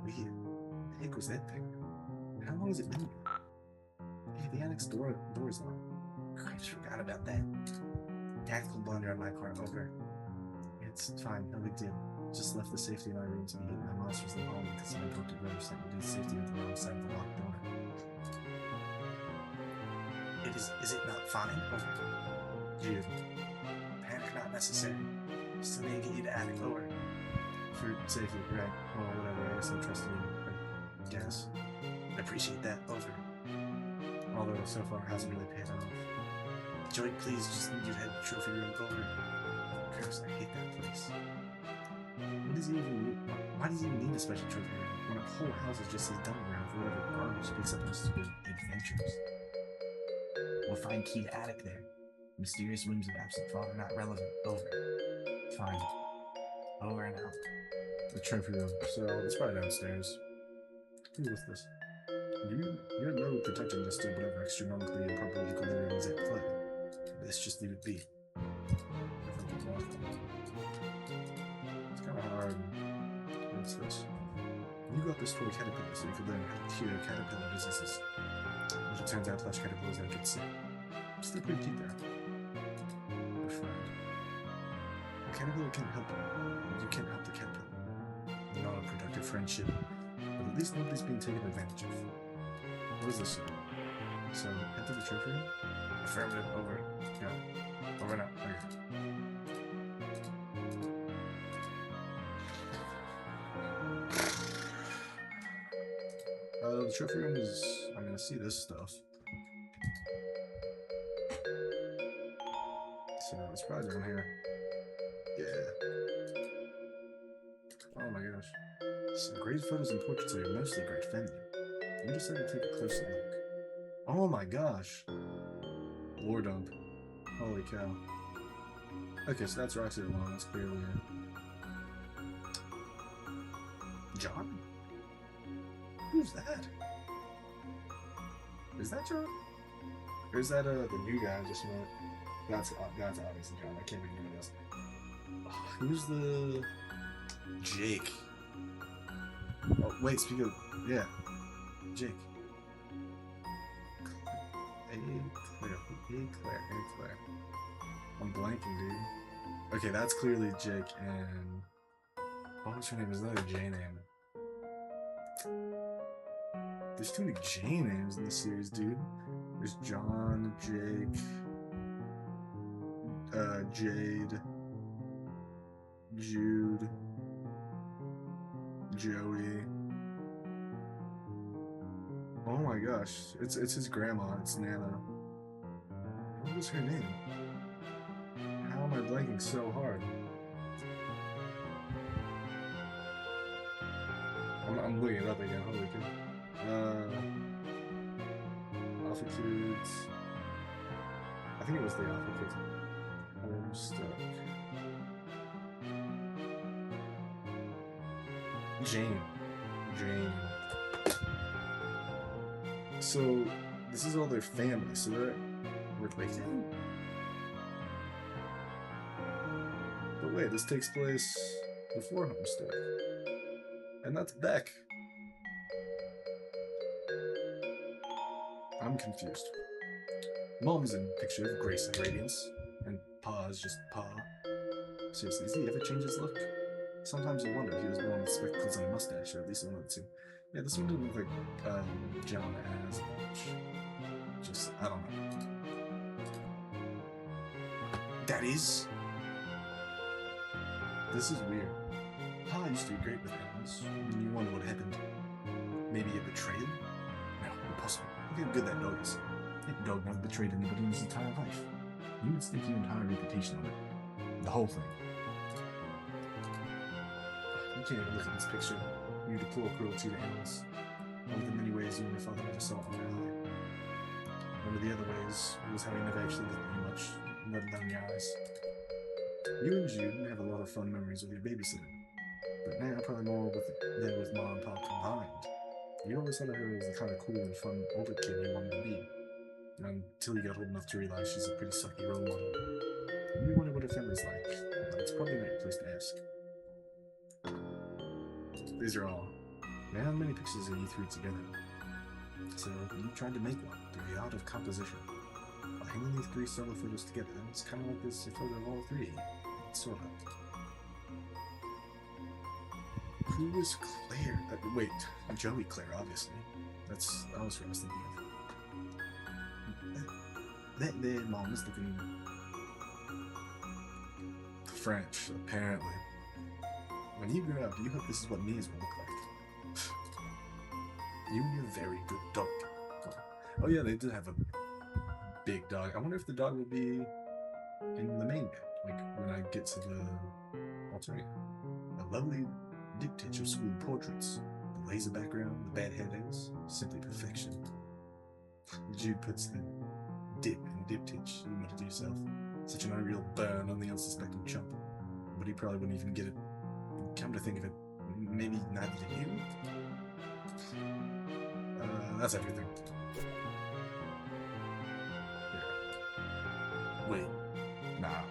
Weird. The heck was that thing? How long has it been? Hey, the attic's door's locked. I just forgot about that. Tactical blunder on my part, over. It's fine, no big deal. Just left the safety in my room to be hidden by monsters in the hallway because someone poked it over so I could do safety with the wrong side of the locked door. Is it not fine? Over. Dude, Panic not necessary. Still need to get you to attic, over. for safety, right? Well, whatever, I guess I'm trusting you. I guess. Appreciate that, over. Although so far it hasn't really paid off. Joey, please just need you to head the trophy room, over. Gross, I hate that place. What does he even need? Why does he even need a special trophy room when a whole house is just his dumping ground for whatever garbage he picks up in stupid adventures? We'll find key to attic there. Mysterious whims of absent father not relevant, over. Fine. Over and out. The trophy room. So it's probably downstairs. Who was this? You're low protecting this to whatever astronomically improper equilibrium is at play. Let's just leave it be. It's kind of hard. What's this? You got this toy caterpillar so you could learn how to cure caterpillar diseases. Which it turns out plush caterpillars don't get sick. Still pretty cute there. They're fine. The caterpillar can't help you. You can't help the caterpillar. Not a their friendship, but at least nobody's being taken advantage of. What is this? So, head to the trophy room. Affirmative. Over. Yeah. Over now. Okay. The trophy room is. I'm gonna see this stuff. So it's probably down here. Yeah. Oh my gosh. Some great photos and portraits are mostly great feminine. You decided to take a closer look. Oh my gosh. War dump. Holy cow. Okay, so that's Roxy alone. That's clearly it. John? Who's that? Is that John? Or is that the new guy I just met? That's obviously John. I can't remember this. Who's the Jake? Oh wait, speaking of yeah, Jake. Claire. I'm blanking, dude. Okay, that's clearly Jake and what was her name? Is that a J name? There's too many J names in this series, dude. There's John, Jake, Jade, Jude, Joey. Oh my gosh, it's his grandma. It's Nana. What was her name? How am I blanking so hard? I'm looking it up again. Holy cow. Alpha Kids. I think it was the Alpha Kids. Homestuck. Jane. So this is all their family. So they're related. But wait, this takes place before Homestuck. And that's Beck. I'm confused. Mom's in picture of Grace and Radiance, and Pa is just Pa. Seriously, does he ever change his look? Sometimes you wonder if he was born with spectacles and a mustache, or at least one of the two. Yeah, this one didn't look like John as much. Just, I don't know. Daddies? This is weird. Pa used to be great with animals, and you wonder what happened. Maybe a betrayal? No, impossible. Look how good that dog is. That dog never betrayed anybody in his entire life. You would stake your entire reputation on it. The whole thing. You can't even look at this picture. You deplore cruelty to animals. One of the many ways you and your father never saw eye to eye. One of the other ways was how he never actually looked at you much, let alone your eyes. You and Jude have a lot of fun memories with your babysitter, but now probably more than with Mom and Pop combined. You always thought of her as the kind of cool and fun older kid you wanted to be, until you got old enough to realize she's a pretty sucky role model. And you wonder what her family's like, but it's probably not your place to ask. These are all. Now, how many pictures are you three together? So, you tried to make one through the art of composition. By hanging these three solo photos together, it's kind of like this photo of all three. Sort of. Who is Claire? Wait, Joey Claire, obviously. That's what I was thinking of. Their mom is looking French, apparently. When you grow up, you hope this is what Mia's will look like. You and your very good dog. Oh yeah, they did have a big dog. I wonder if the dog will be in the main bit, like when I get to the alternate. A lovely diptych of school portraits. The laser background, the bad headings, simply perfection. Jude puts the dip in diptych. You muttered to yourself. Such an unreal burn on the unsuspecting chump. But he probably wouldn't even get it. Come to think of it, maybe neither did you? That's everything. Yeah. Wait. Nah.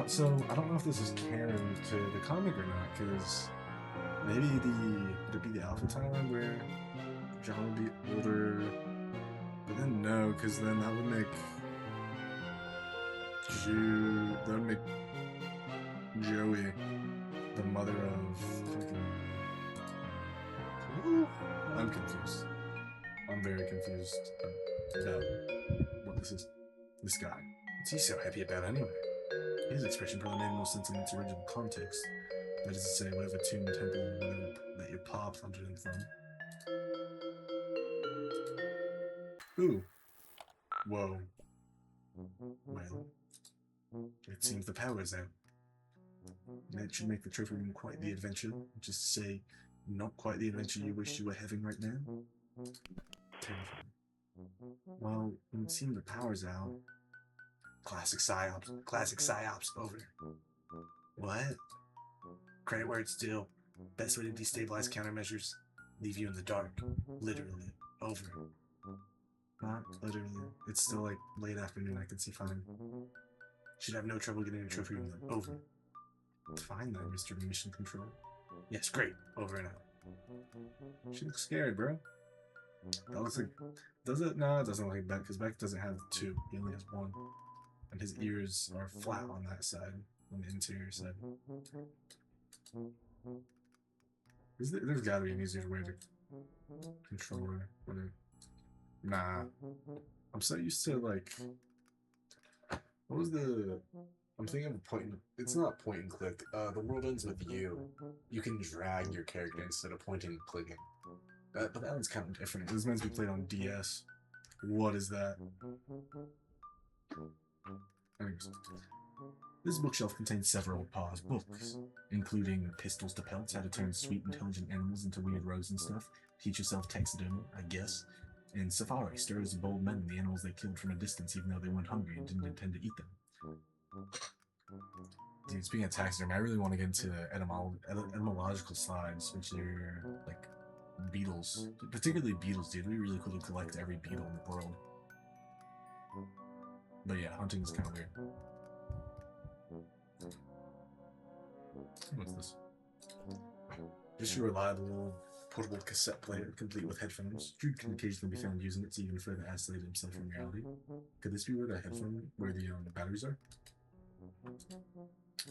So, I don't know if this is canon to the comic or not, because maybe would it be the Alpha time where John would be older? But then no, because then that would make Jude, that would make Joey the mother of fucking. Who? I'm confused. I'm very confused about what this is. This guy. What's he so happy about anyway? His expression probably made more sense in its original context. That is to say, whatever tomb, temple, whatever that your pa planted him from. Ooh. Whoa. Well, it seems the power's out. That should make the trophy room quite the adventure. Just to say, not quite the adventure you wish you were having right now. Terrifying. Well, it seems the power's out. Classic psyops. Classic psyops. Over. What? Credit where it's due. Best way to destabilize countermeasures. Leave you in the dark. Literally. Over. Not literally. It's still like late afternoon. I can see fine. Should have no trouble getting a trophy room then. Over. It's fine then, Mr. Mission Control. Yes, great. Over and out. She looks scared, bro. That looks like. Does it? No, it doesn't look like Beck, because Beck doesn't have two. He only has one. And his ears are flat on that side, on the interior side. There's gotta be an easier way to control her. Nah. I'm so used to, like. What was the. I'm thinking of point. It's not point and click. The world ends with you. You can drag your character instead of pointing and clicking. But that one's kind of different. It was meant to be played on DS. What is that? Anyways, this bookshelf contains several Pa's books, including Pistols to Pelts, How to Turn Sweet Intelligent Animals into Weird Rogues and Stuff, Teach Yourself Taxidermy, I guess, and Safari, Stories of Bold Men and the Animals They Killed from a Distance even though they weren't hungry and didn't intend to eat them. Dude, speaking of taxidermy, I really want to get into etymological slides, which are like beetles, particularly beetles, dude. It'd be really cool to collect every beetle in the world. But yeah, hunting is kind of weird. What's this? Just your reliable portable cassette player, complete with headphones. Jude can occasionally be found using it to even further isolate himself from reality. Could this be where the batteries are?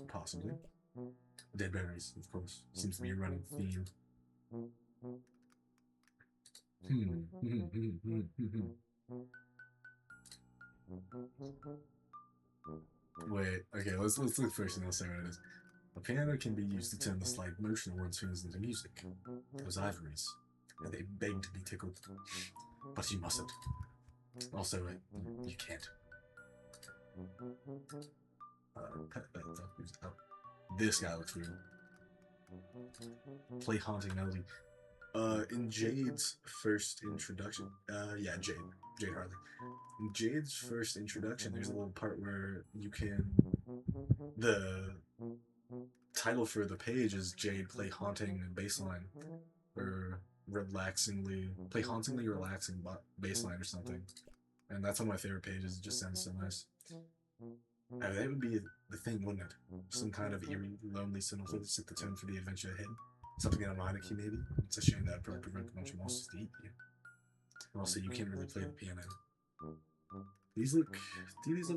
Possibly. Dead batteries, of course. Seems to be a running theme. Wait, okay, let's look first and I'll say what it is. A piano can be used to turn the slight motion of one's fingers into music. Those ivories. And they beg to be tickled. But you mustn't. Also, you can't. This guy looks weird. Play Haunting Melody. In Jade's first introduction, Jade Harley. In Jade's first introduction, there's a little part where you can. The title for the page is Jade Play Haunting Bassline, or Play Hauntingly Relaxing Bassline or something. And that's one of my favorite pages. It just sounds so nice. I mean, that would be the thing, wouldn't it? Some kind of eerie, lonely symbol to set the tone for the adventure ahead. Something in a monarchy, maybe. It's a shame that would probably provoke a bunch of monsters to eat you. And also, you can't really play the piano. Do these look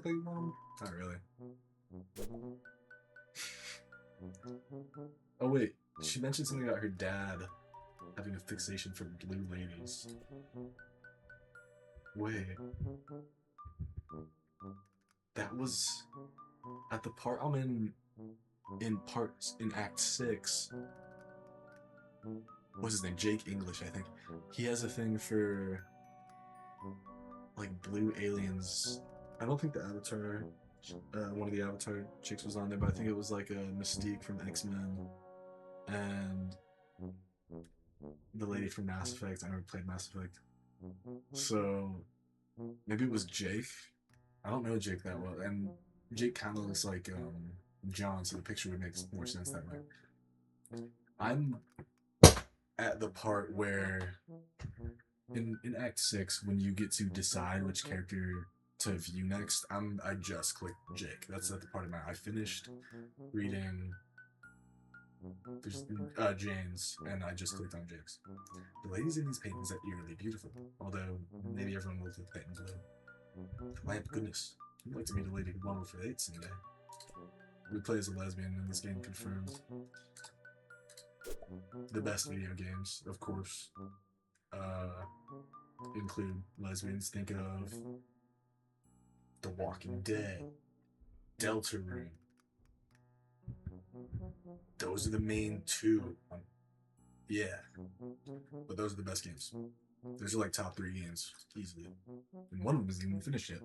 like mom? Not really. Oh wait, she mentioned something about her dad having a fixation for blue ladies. Wait. That was at the part I'm in Act 6. What's his name? Jake English, I think. He has a thing for like blue aliens. I don't think the Avatar, one of the Avatar chicks was on there, but I think it was like a Mystique from X-Men and the lady from Mass Effect. I never played Mass Effect. So maybe it was Jake. I don't know Jake that well, and Jake kind of looks like John, so the picture would make more sense that way. I'm at the part where in Act 6, when you get to decide which character to view next, I just clicked Jake. That's at the part of I finished reading Jane's, and I just clicked on Jake's. The ladies in these paintings are eerily beautiful, although maybe everyone will look at in blue. Lamp goodness, I'd like to meet a lady who won for 8 someday. We play as a lesbian in this game confirmed. The best video games, of course, include lesbians. Think of The Walking Dead, Deltarune. Those are the main two. Yeah, but those are the best games. Those are like top 3 games, easily. And one of them isn't even finished yet.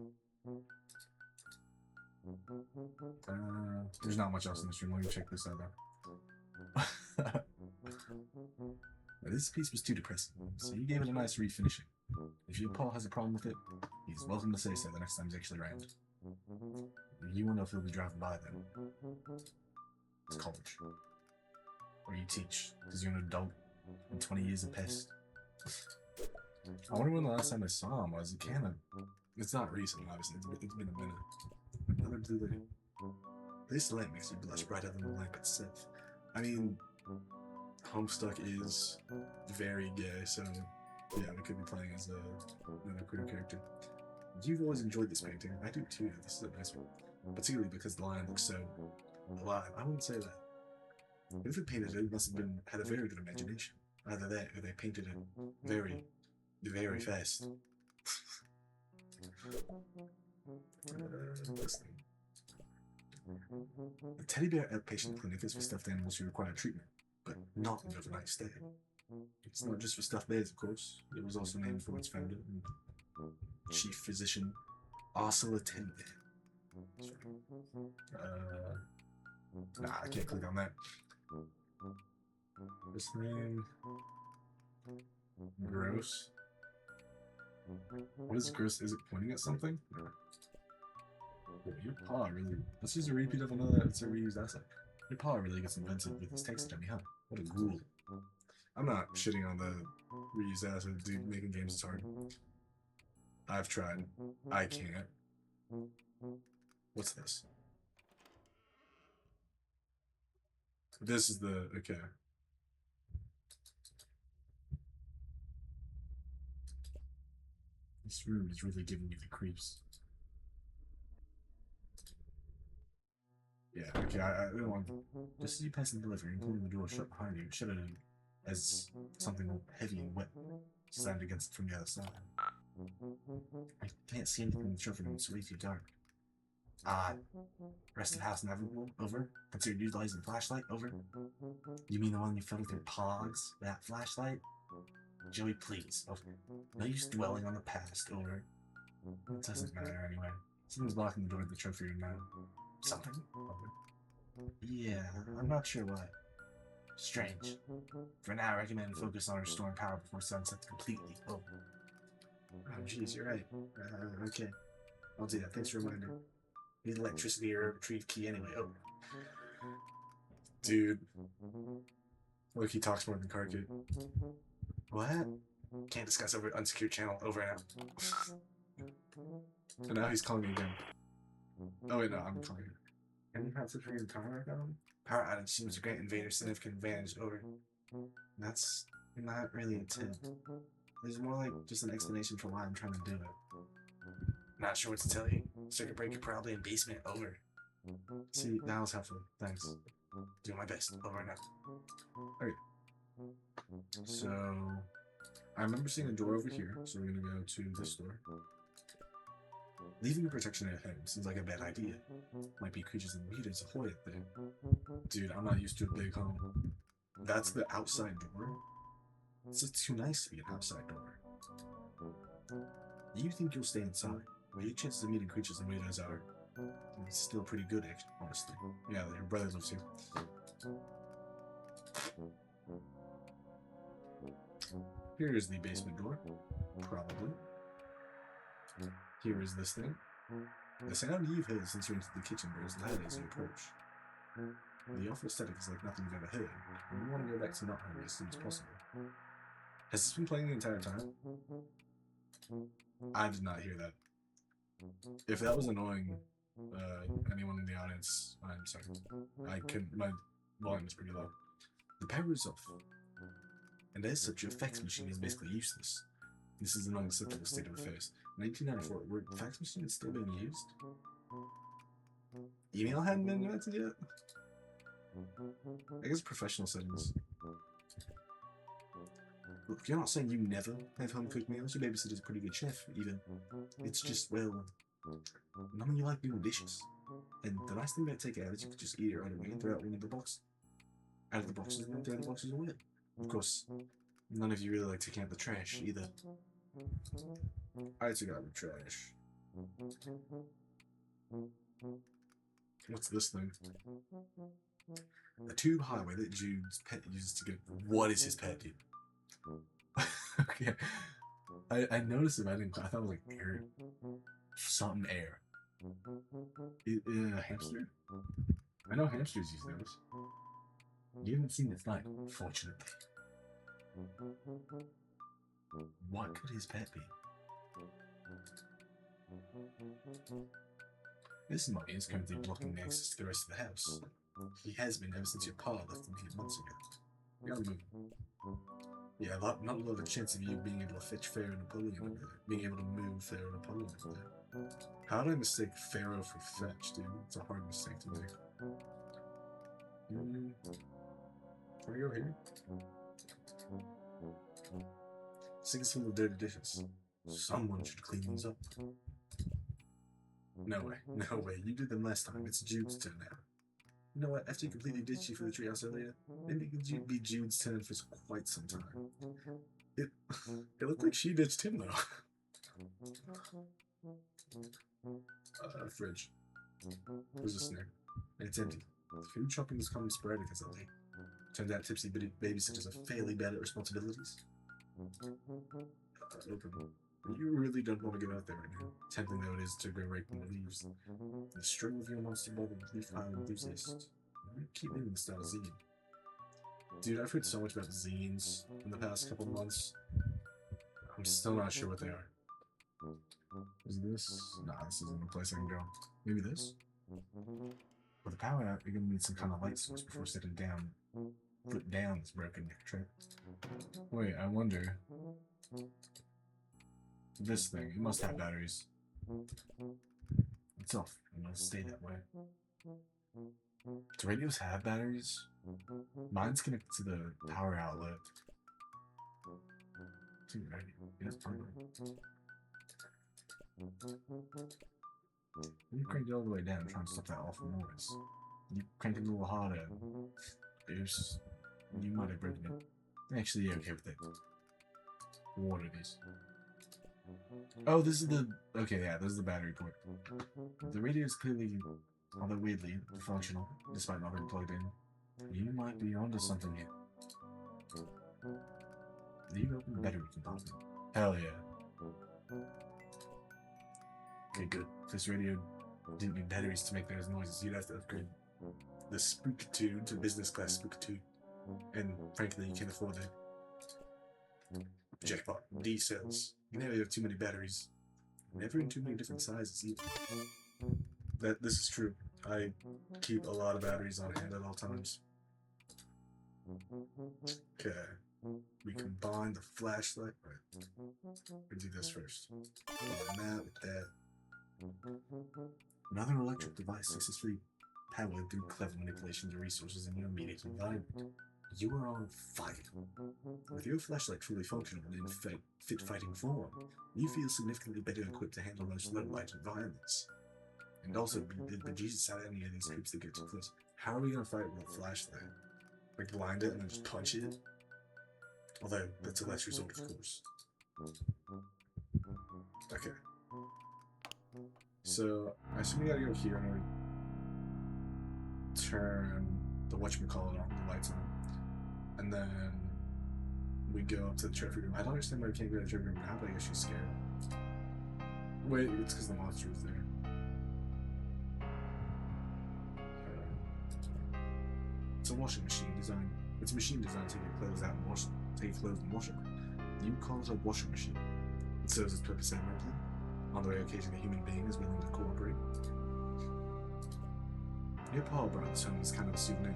There's not much else in the stream. Let me check this out though. This piece was too depressing, so you gave it a nice refinishing. If your Paul has a problem with it, he's welcome to say so the next time he's actually around. You won't know if he'll be driving by then. It's college. Or you teach, because you're an adult, and 20 years have passed. I wonder when the last time I saw him was. It's not recent, obviously. It's been a minute. Another blue light. This lamp makes you blush brighter than the lamp itself. I mean, Homestuck is very gay, so yeah, we could be playing as another queer character. You've always enjoyed this painting. I do too. This is a nice one. Particularly because the line looks so alive. I wouldn't say that. Whoever painted it must have had a very good imagination. Either that, or they painted it very, very fast. The teddy bear outpatient clinic is for stuffed animals who require treatment, but not an overnight stay. It's not just for stuffed bears, of course. It was also named for its founder and chief physician, Ursula Tenby. Nah, I can't click on that. This name... Gross. What is gross? Is it pointing at something? Your paw really... This is a repeat of another... It's a reused asset. Your paw really gets invented with this text dummy, huh? What a ghoul. I'm not shitting on the reused asset, dude. Making games is hard. I've tried. I can't. What's this? This is the... Okay. This room is really giving you the creeps. Yeah, okay, I don't want... Just as you pass the delivery, including the door shut behind you, shut it in as something heavy and wet slammed against it from the other side. I can't see anything in the trophy room, it's way too dark. Rest of house navigable? Over. Consider utilizing the flashlight? Over. You mean the one you filled with your pogs? That flashlight? Joey, please. Over. No use dwelling on the past. Over. It doesn't matter anyway. Something's blocking the door to the trophy room now. Something? Over. Yeah, I'm not sure what. Strange. For now, I recommend focus on restoring power before sunset completely. Over. Oh, jeez, you're right. Okay. I'll do that. Thanks for reminding. Need electricity or retrieve key anyway. Oh. Dude. Look, he talks more than Karkid. What? Can't discuss over unsecured channel. Over and out. And now he's calling me again. Oh wait, no, I'm calling him. Can you have such a power down? Power outage seems to grant invaders significant advantage. Over. That's not really a tip. There's more like just an explanation for why I'm trying to do it. Not sure what to tell you. Circuit breaker probably in basement. Over. See, that was helpful. Thanks. Doing my best. Over and out. Alright. So, I remember seeing a door over here, so we're gonna go to this door. Leaving the protection at home seems like a bad idea. Might be creatures and weirdos ahoy at there. Dude, I'm not used to a big home. That's the outside door? It's too nice to be an outside door. You think you'll stay inside? Well, your chances of meeting creatures and weirdos are still pretty good, actually, honestly. Yeah, your brother lives here. Here is the basement door. Probably. Here is this thing. The sound you've heard since you entered the kitchen grows louder as you approach. The awful static is like nothing you've ever heard, and you want to go back to not hungry as soon as possible. Has this been playing the entire time? I did not hear that. If that was annoying anyone in the audience, I'm sorry. I couldn't, my volume is pretty low. The power is off. And as such, your fax machine is basically useless. This is an unacceptable state of affairs. In 1994, were fax machines still being used? Email hadn't been invented yet? I guess professional settings. Look, you're not saying you never have home-cooked meals. Your babysitter's a pretty good chef, even. It's just, well, none of you like doing dishes. And the nice thing about takeout is you could just eat it right away and throw out one of the boxes. Out of the boxes and then throw the boxes away. Of course, none of you really like taking out the trash, either. I took out the trash. What's this thing? A tube highway that Jude's pet uses to get. What is his pet, dude? Okay. I noticed it, I thought it was like air. Something air. A hamster? I know hamsters use those. You haven't seen the thing, fortunately. What could his pet be? This mummy is currently blocking access to the rest of the house. He has been ever since your pa left him 8 months ago. You gotta move. Yeah, not a lot of chance of you being able to fetch Pharaoh Napoleon, being able to move Pharaoh Napoleon over there. How did I mistake Pharaoh for fetch, dude? It's a hard mistake to make. Can we go here? Sink's full of dirty dishes. Someone should clean these up. No way, no way. You did them last time. It's Jude's turn now. You know what? After you completely ditched you for the treehouse earlier, maybe it could be Jude's turn for quite some time. It looked like she ditched him though. Fridge. Where's the snare? And it's empty. Food shopping is coming sporadic as of late. Turns out tipsy babysitters are fairly bad at responsibilities. Open. You really don't want to get out there right now. Tempting though it is to go raking the leaves. The string of your monster ball with leaf pile enthusiast. Keep naming the style zine. Dude, I've heard so much about zines in the past couple months. I'm still not sure what they are. Is this? Nah, this isn't the place I can go. Maybe this? With the power out, you're gonna need some kind of light source before setting down. Put down this broken trip. Wait, I wonder. This thing, it must have batteries. It's off, and it'll stay that way. Do radios have batteries? Mine's connected to the power outlet. Yes, you cranked it all the way down, trying to stop that awful noise. You cranked it a little harder. Oops. You might have broken it. Actually, yeah, okay with it. What are these? Oh, this is the... Okay, yeah, this is the battery port. The radio is clearly, although weirdly, functional, despite not being plugged in. You might be onto something here. Leave open the battery compartment. Hell yeah. Okay, good. If this radio didn't need batteries to make those noises, you'd have to upgrade the Spook 2 to business class Spook 2. And frankly, you can't afford it. Jackpot. D cells. You never have too many batteries. Never in too many different sizes either. This is true. I keep a lot of batteries on hand at all times. Okay. We combine the flashlight. Right. We do this first. Combine that with that. Another electric device successfully powered through clever manipulations of resources in your immediate environment. You are on fire. With your flashlight fully functional and in fit fighting form, you feel significantly better equipped to handle most low-light environments. And also, beat the Jesus out of any of these creeps that get too close. How are we gonna fight with a flashlight? Like blind it and then just punch it? Although, that's a last resort, of course. Okay. So, I assume we gotta go here and turn the whatchamacallit on, the lights on. And then we go up to the trophy room. I don't understand why we can't go to the trophy room now, but I guess she's scared. Wait, it's because the monster is there. It's a washing machine design. It's a machine designed to take your clothes out and wash them. Take your clothes and wash them. You call it a washing machine. It serves its purpose admirably. On the rare occasion a human being is willing to cooperate. Your Paul brought this home as kind of a souvenir.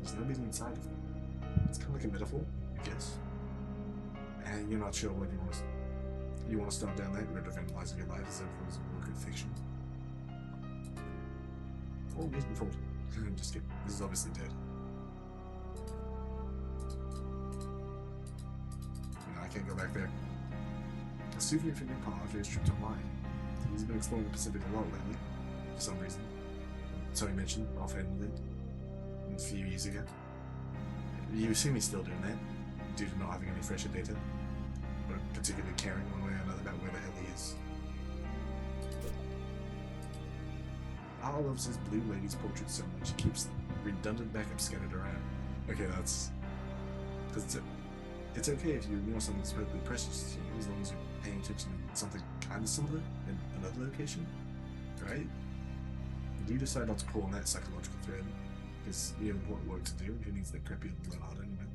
There's nobody inside of it. It's kind of like a metaphor, I guess. And you're not sure what you want to start down that road of analyzing your life as if it was a work of fiction. always been told. I'm just kidding. This is obviously dead. No, I can't go back there. A souvenir from your pa after his trip to Hawaii. He's been exploring the Pacific a lot lately, for some reason. So he mentioned offhandedly a few years ago. You assume he's still doing that, due to not having any fresher data, or particularly caring one way or another about where the hell he is. Al loves his blue lady's portrait so much he keeps redundant backups scattered around. Okay, that's... Because it's okay if you ignore something that's perfectly precious to you, as long as you're paying attention to something kind of similar in another location, right? You decide not to pull on that psychological thread, because you have important work to do. Who needs that crappy little blowhard anyway?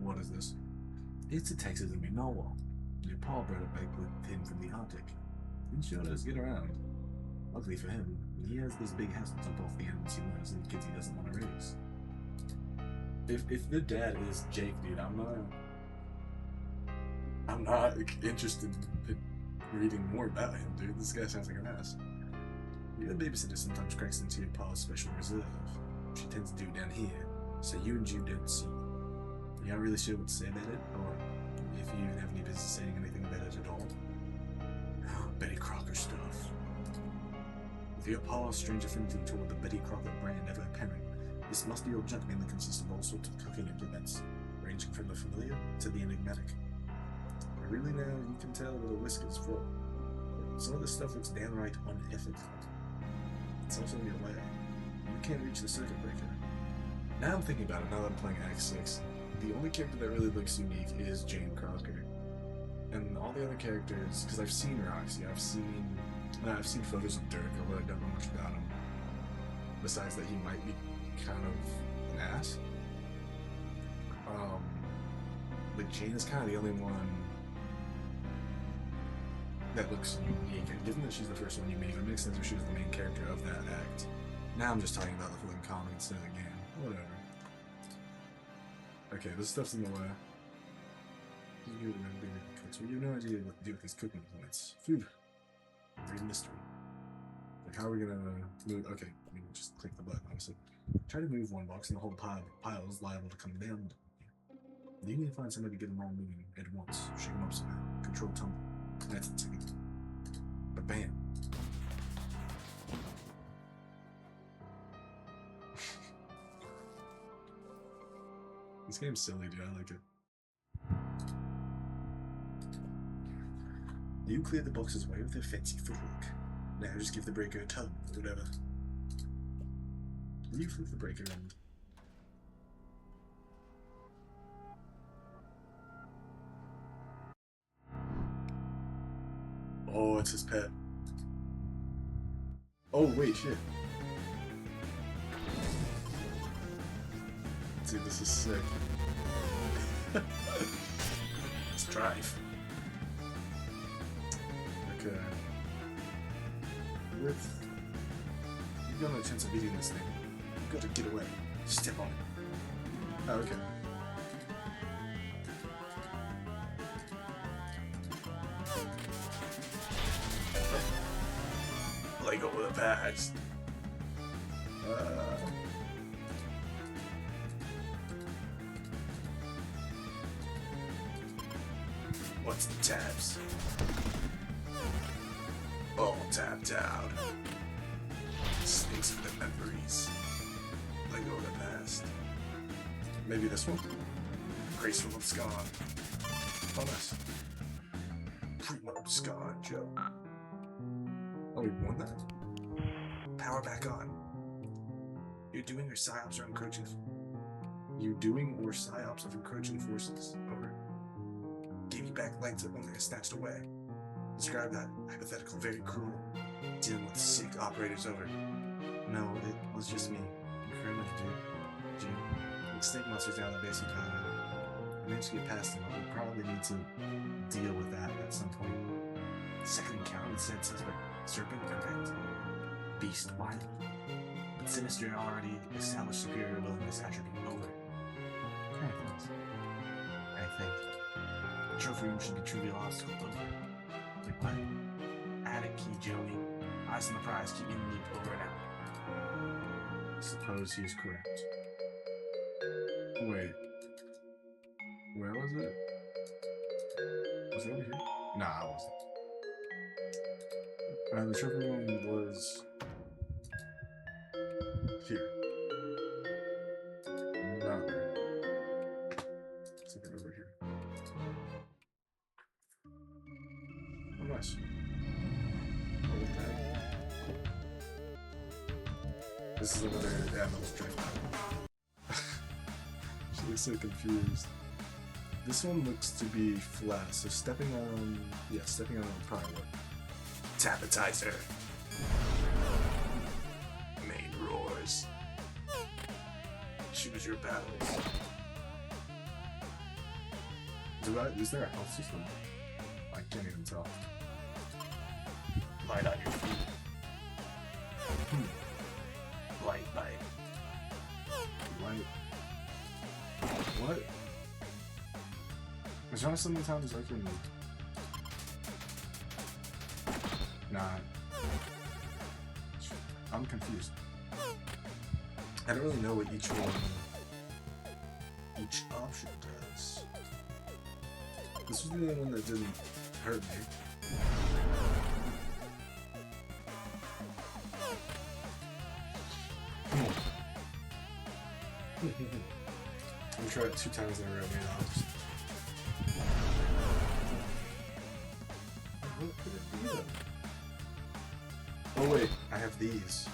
What is this? It's a Texas and narwhal. Your pa brought it back with him from the Arctic. He sure does get around. Luckily for him, he has this big house to dump off the animals he loves and the kids he doesn't want to raise. If the dad is Jake, dude, I'm not interested in reading more about him, dude. This guy sounds like an ass. Your babysitter sometimes cracks into your pa's special reserve. She tends to do it down here, so you and Jude don't see. You're not really sure what to say about it, or if you even have any business saying anything about it at all. Betty Crocker stuff. With your pa's strange affinity toward the Betty Crocker brand ever apparent, this musty old junk mainly consists of all sorts of cooking implements, ranging from the familiar to the enigmatic. But really now, you can tell where the whisk is from. Some of this stuff looks downright unethical. It's also in your way. You can't reach the circuit breaker. Now I'm thinking about it, now that I'm playing Act 6, the only character that really looks unique is Jane Crocker. And all the other characters, because I've seen Roxy, I've seen photos of Dirk, although I don't know much about him. Besides that he might be kind of an ass. But Jane is kind of the only one that looks unique, and given that she's the first one you meet, it makes sense if she was the main character of that act. Now I'm just talking about the fucking comic instead of the game. Whatever. Okay, this stuff's in the way. You have no idea what to do with these cooking points. Food. Great mystery. Like, how are we gonna move? Okay, we can just click the button, honestly. Try to move one box and the whole pile is liable to come down. You need to find somebody to get them all moving at once. Shake them up somehow. Control tumble. That's a ticket. But bam. This game's silly, dude. I like it. You cleared the boxes away with a fancy footwork. Now just give the breaker a tug, or whatever. You flip the breaker and... Oh, it's his pet. Oh, wait, shit. Dude, this is sick. Let's drive. Okay. You've got no chance of beating this thing. You've got to get away. Step on it. Oh, okay. Lego with a patch. What's the tabs? All tapped out. Thanks for the memories. Lego of the past. Maybe this one? Graceful and scarred. Oh, nice. Primo scarred, Joe. Oh, we won that? Power back on. You're doing your psyops or encroaching. You doing or psyops of encroaching forces. Over. Gave you back lights up when they got snatched away. Describe that hypothetical very cruel. Dealing with sick operators over. No, it was just me. Incredible, dude. June. Extinct monsters down the base of Colorado. I managed to get past them, but we'll probably need to deal with that at some point. Second encounter with said suspect. Serpent, correct. Beast, wild. But Sinister already established superior willingness attribute over. I think. Trophy room should be trivial obstacle over. Like what? Attic key, Joey. I prize and the prize keep getting leaped over and out. Suppose he's correct. Wait. Where was it? Was it over here? Nah, it wasn't. The trophy room was here. Not there. Let's look it over here. Oh, nice. Oh, what the heck? This is over there. Yeah, no, it's drink. She looks so confused. This one looks to be flat, so stepping on it would probably work. Appetizer. Main roars. Choose your battles. Is there a health system? I can't even tell. Light on your feet. Light bite. Light. What? Is there so many times I can... Nah. I'm confused. I don't really know what each option does. This was the only one that didn't hurt me. I'm gonna try it 2 times in a row, man. What could it be then? Oh wait, I have these.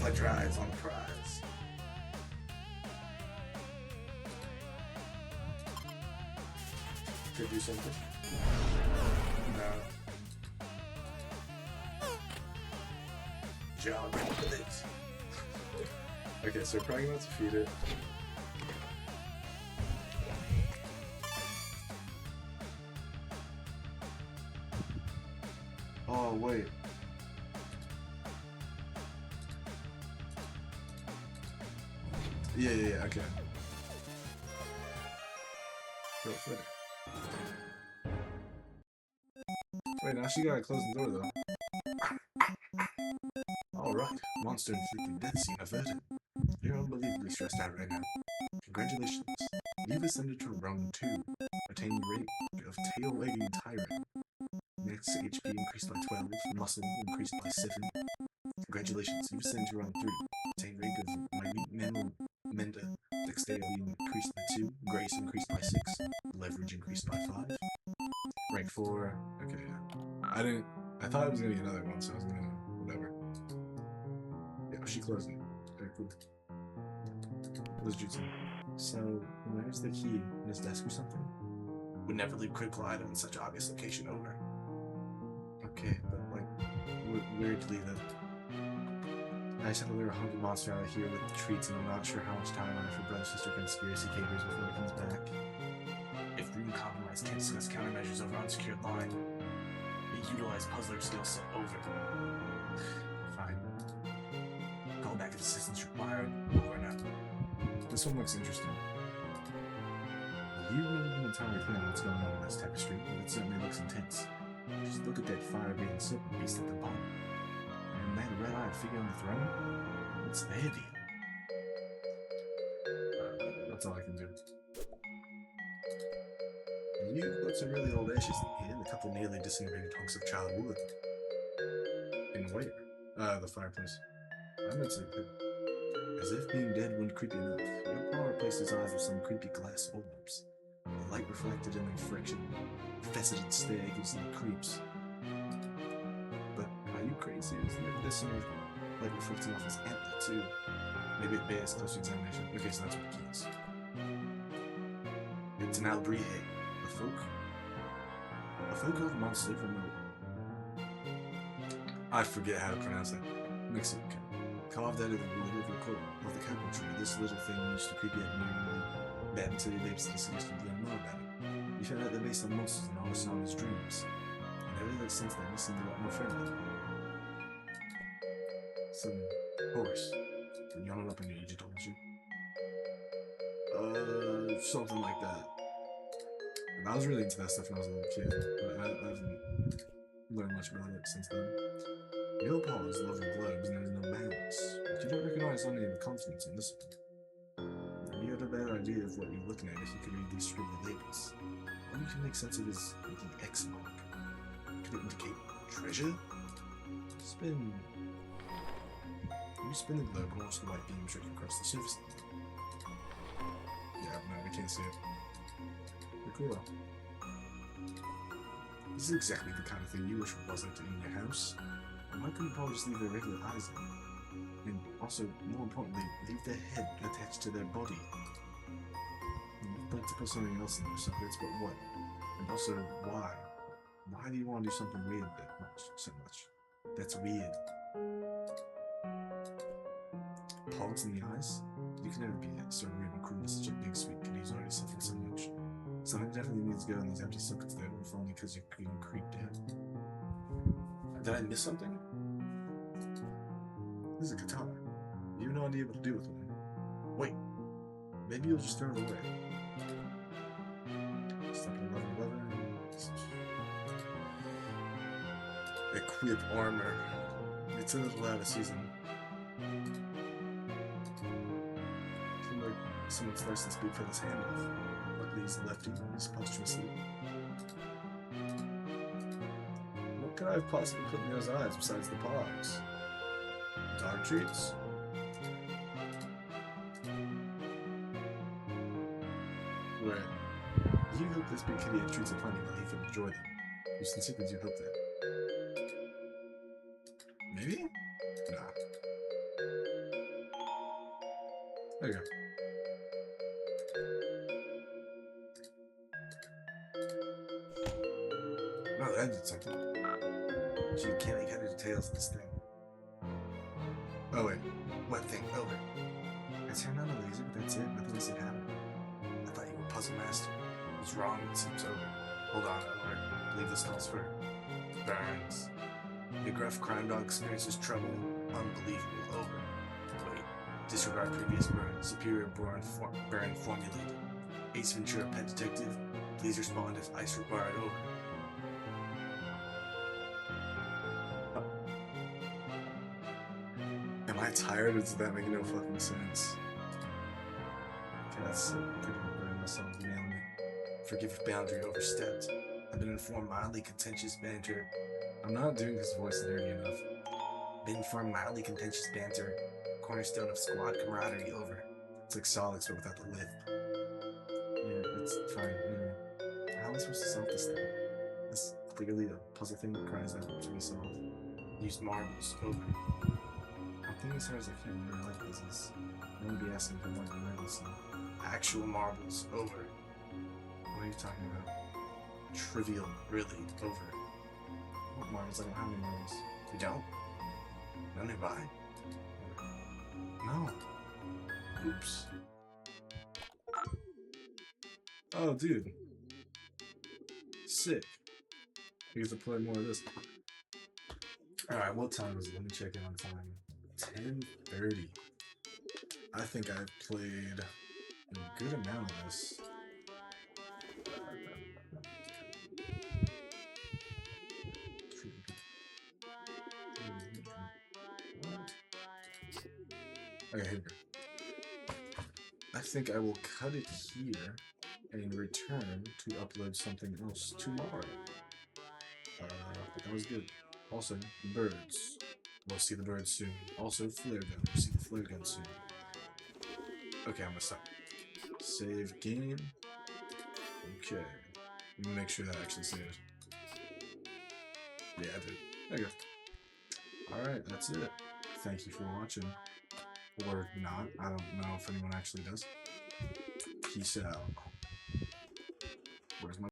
My drives on the prize. Could do something. No. Job with it. Okay, so probably gonna defeat it. Oh wait. Yeah, okay. Go further. Wait, now she gotta close the door though. Alright, monster inflicted death scene averted. You're unbelievably stressed out right now. Congratulations. You've ascended to round 2. Attaining rank of tail wagging tyrant. Max HP increased by 12, muscle increased by 7. Congratulations, you've ascended to round 3. Attain rank of minute mammal mender. Dexterity increased by 2, grace increased by 6, leverage increased by 5. Rank 4. Okay, yeah. I thought it was gonna be another one, so I was gonna, whatever. Yeah, she closed it. Very cool. What's Jutsu? So, where's the key? In his desk or something? Would never leave critical item in such obvious location over. Okay, but like, where to leave it? I just have a little hungry monster out here with treats, and I'm not sure how much time I have for brother-sister conspiracy capers before it comes back. If room compromise can't discuss countermeasures over unsecured line, utilize puzzler skill set over. Fine. Call back if assistance required, over and out. This one looks interesting. You really don't entirely clear what's going on in this tapestry, but it certainly looks intense. Just look at that fire-breathing serpent beast at the bottom. And that red-eyed figure on the throne? What's their deal? That's all I can do. You've got some really old ashes in here and a couple nearly disintegrated hunks of charred wood. In where? The fireplace. I'm not saying that. As if being dead wouldn't creepy enough, your paw replaced his eyes with some creepy glass orbs. The light reflected in their friction. Faceted stare gives them creeps. But are you crazy? Isn't there this sort of light reflecting off his antler too? Maybe it bears closer examination. Okay, so that's what the key is. It's an albrihe, a folk of monster remote. I forget how to pronounce it. Mexican. Carved out of the wood of the capple tree, this little thing used to creep you out nearly bad until your babes suggested you learn more about it. You found out they're based on monsters and all saw his dreams. And ever since then, you seem a lot more friendly. Some horse. You're not up in age, don't you? Something like that. I was really into that stuff when I was a little kid, but I haven't learned much about it since then. Your paws love the globes and there is no balance. But you don't recognize any of the consonants in this one. You had a bad idea of what you're looking at if you could read these scribbly labels. All you can make sense of is the X mark. Could it indicate treasure? Spin. You spin the globe and watch the white beam trick across the surface of the globe. Yeah, no, we can't see it. Pretty cool though. This is exactly the kind of thing you wish was like in your house. Why couldn't Paul just leave their regular eyes in? And also, more importantly, leave their head attached to their body. You'd like to put something else in their sockets, but what? And also, why? Why do you want to do something weird that much, so much? That's weird. Pogs in the eyes? You can never be so weird and cool with such a big, sweet kid who's already suffered so much. Something definitely needs to go in these empty sockets there, if only because you're getting creeped out. Did I miss something? This is a guitar. You have no idea what to do with it. Wait, maybe you'll just throw it away. Step 11. Equip armor. It's a little out of season. Seems like someone's forced to speak for this handoff. Luckily he's a lefty, he's posthumously. What could I have possibly put in those eyes besides the pogs? Dog treats? Right. You hope this big kitty had treats aplenty that he can enjoy them. You sincerely do hope that. Maybe? Nah. There you go. No, that did something. Gee, can't make head or tails of this thing. Oh wait, what thing? Over. I turned on the laser, but that's it. Nothing else had happened. I thought you were puzzle master. What's wrong? It seems over. Hold on, Elmer. I believe this calls for Burns. The gruff crime dog experiences trouble. Unbelievable. Over. Wait. Disregard previous burn. Superior burn formulated. Ace Ventura pet detective. Please respond if ice required. Over. Am I tired or does that make no fucking sense? Okay, that's pretty good. Myself nailing it. Forgive if boundary overstepped. I've been informed mildly contentious banter. I'm not doing his voice nerdy enough. Been informed mildly contentious banter. Cornerstone of squad camaraderie. Over. It's like Solix but without the lisp. Yeah, it's fine. Anyway, how am I supposed to solve this thing? This is clearly a puzzle thing that cries out to be solved. Use marbles. Over. I think as far as I can really like this is I'm gonna be asking for more nervous. Actual marbles. Over. What are you talking about? Trivial. Really. Over. What marbles? I don't have any marbles. You don't? None nearby? No. Oops. Oh, dude. Sick. We get to play more of this. Alright, what time is it? Let me check in on time. 10:30. I think I've played a good amount of this. Okay, here. I think I will cut it here and return to upload something else tomorrow. But that was good. Also, birds. We'll see the birds soon. Also, flare gun. We'll see the flare gun soon. Okay, I'm gonna stop. Save game. Okay. Let me make sure that actually saves. Yeah, I did. There you go. Alright, that's it. Thank you for watching. Or not. I don't know if anyone actually does. Peace out. Where's my